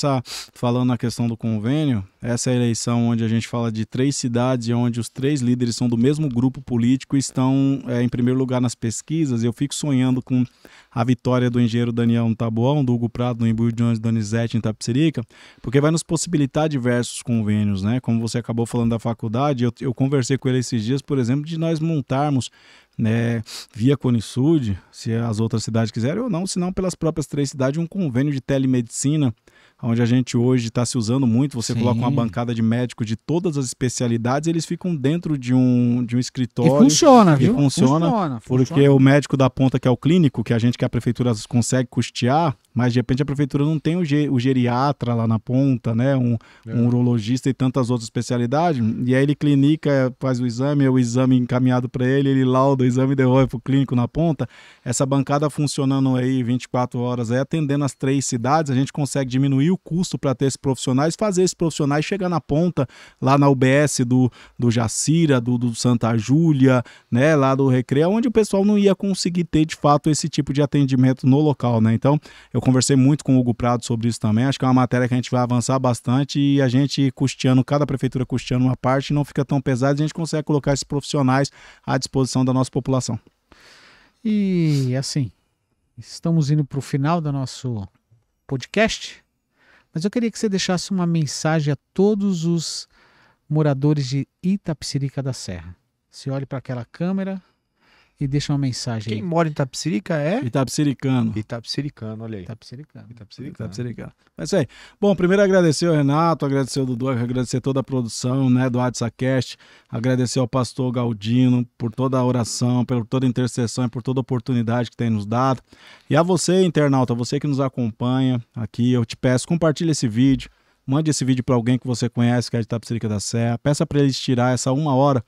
falando na questão do convênio, essa é a eleição onde a gente fala de 3 cidades e onde os 3 líderes são do mesmo grupo político e estão em primeiro lugar nas pesquisas. Eu fico sonhando com a vitória do engenheiro Daniel no Taboão, do Hugo Prado no Embu Jones Donizete em Itapecerica, porque vai nos possibilitar diversos convênios, né? Como você acabou falando da faculdade, eu conversei com ele esses dias, por exemplo, de nós montarmos, né, via Conisud, se as outras cidades quiserem ou não, se não pelas próprias 3 cidades, um convênio de telemedicina, onde a gente hoje está se usando muito. Você coloca uma bancada de médicos de todas as especialidades, eles ficam dentro de um escritório. E funciona, viu? Funciona. Porque o médico da ponta, que é o clínico, que a prefeitura consegue custear, mas de repente a prefeitura não tem o geriatra lá na ponta, né? Um urologista e tantas outras especialidades. E aí ele clinica, faz o exame encaminhado para ele lauda o exame e devolve para o clínico na ponta. Essa bancada funcionando aí 24 horas, atendendo as 3 cidades, a gente consegue diminuir o custo para ter esses profissionais, fazer esses profissionais chegar na ponta, lá na UBS do Jacira, do Santa Júlia, né? Lá do Recreio, onde o pessoal não ia conseguir ter de fato esse tipo de atendimento no local, né? Então, eu conversei muito com o Hugo Prado sobre isso também. Acho que é uma matéria que a gente vai avançar bastante, e a gente custeando, cada prefeitura custeando uma parte, não fica tão pesado, e a gente consegue colocar esses profissionais à disposição da nossa população. E assim, estamos indo para o final do nosso podcast, mas eu queria que você deixasse uma mensagem a todos os moradores de Itapecerica da Serra. Você olhe para aquela câmera e deixa uma mensagem. Quem mora em Itapecerica é? Itapecericano. Itapecericano, olha aí. Itapecericano. É isso aí. Bom, primeiro agradecer ao Renato, agradecer ao Dudu, agradecer toda a produção, né, do WhatsAppCast, agradecer ao pastor Galdino por toda a oração, por toda a intercessão e por toda a oportunidade que tem nos dado. E a você, internauta, você que nos acompanha aqui, eu te peço, compartilhe esse vídeo, mande esse vídeo para alguém que você conhece, que é de Itapecerica da Serra, peça para eles tirar essa 1 hora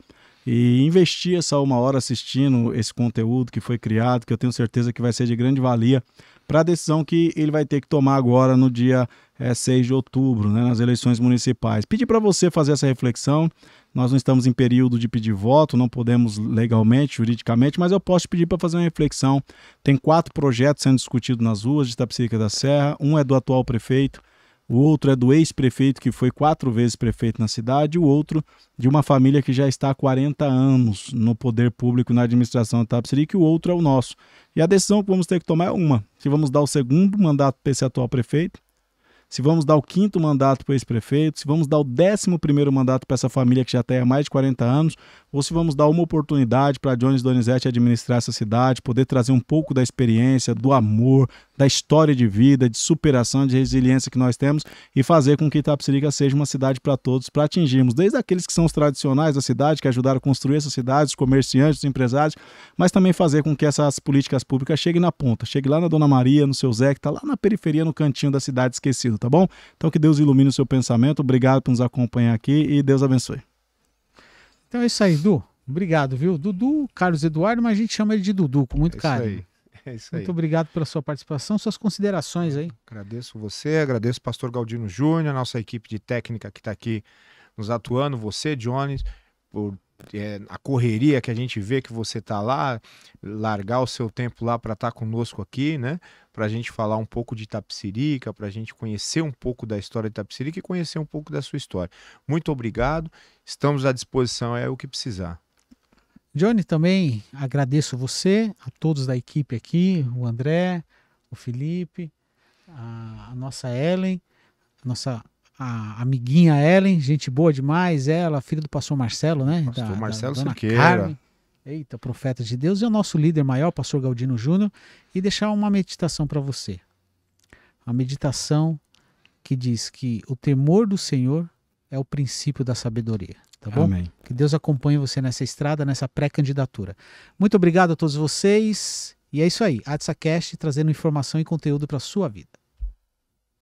e investir essa 1 hora assistindo esse conteúdo que foi criado, que eu tenho certeza que vai ser de grande valia para a decisão que ele vai ter que tomar agora no dia 6 de outubro, né, nas eleições municipais. Pedir para você fazer essa reflexão. Nós não estamos em período de pedir voto, não podemos legalmente, juridicamente, mas eu posso te pedir para fazer uma reflexão. Tem 4 projetos sendo discutidos nas ruas de Itapecerica da Serra. Um é do atual prefeito, o outro é do ex-prefeito que foi 4 vezes prefeito na cidade, e o outro de uma família que já está há 40 anos no poder público, na administração de Itapecerica, e o outro é o nosso. E a decisão que vamos ter que tomar é uma: se vamos dar o segundo mandato para esse atual prefeito, se vamos dar o 5º mandato para esse prefeito, se vamos dar o 11º mandato para essa família que já tem há mais de 40 anos, ou se vamos dar uma oportunidade para Jones Donizete administrar essa cidade, poder trazer um pouco da experiência, do amor, da história de vida, de superação, de resiliência que nós temos, e fazer com que Itapecerica seja uma cidade para todos, para atingirmos desde aqueles que são os tradicionais da cidade, que ajudaram a construir essa cidade, os comerciantes, os empresários, mas também fazer com que essas políticas públicas cheguem na ponta, chegue lá na Dona Maria, no seu Zé, que está lá na periferia, no cantinho da cidade esquecido, tá bom? Então que Deus ilumine o seu pensamento, obrigado por nos acompanhar aqui e Deus abençoe. Então é isso aí, Du. Obrigado, viu? Dudu, Carlos Eduardo, mas a gente chama ele de Dudu, com muito carinho. É isso aí. Muito obrigado pela sua participação, suas considerações aí. Agradeço você, agradeço o pastor Galdino Júnior, a nossa equipe de técnica que está aqui nos atuando, você, Jones, por a correria que a gente vê que você está lá, largar o seu tempo lá para estar conosco aqui, né? Para a gente falar um pouco de Itapecerica, para a gente conhecer um pouco da história de Itapecerica e conhecer um pouco da sua história. Muito obrigado, estamos à disposição, é o que precisar. Johnny, também agradeço você, a todos da equipe aqui, o André, o Felipe, a nossa Ellen, a amiguinha Ellen, gente boa demais, ela, filha do pastor Marcelo, né? Pastor Marcelo Dona Siqueira. Carmen. Eita, profeta de Deus, e o nosso líder maior, pastor Galdino Júnior, e deixar uma meditação para você. Uma meditação que diz que o temor do Senhor é o princípio da sabedoria. Tá bom? Amém. Que Deus acompanhe você nessa estrada, nessa pré-candidatura. Muito obrigado a todos vocês. E é isso aí, AdsaCast trazendo informação e conteúdo para a sua vida.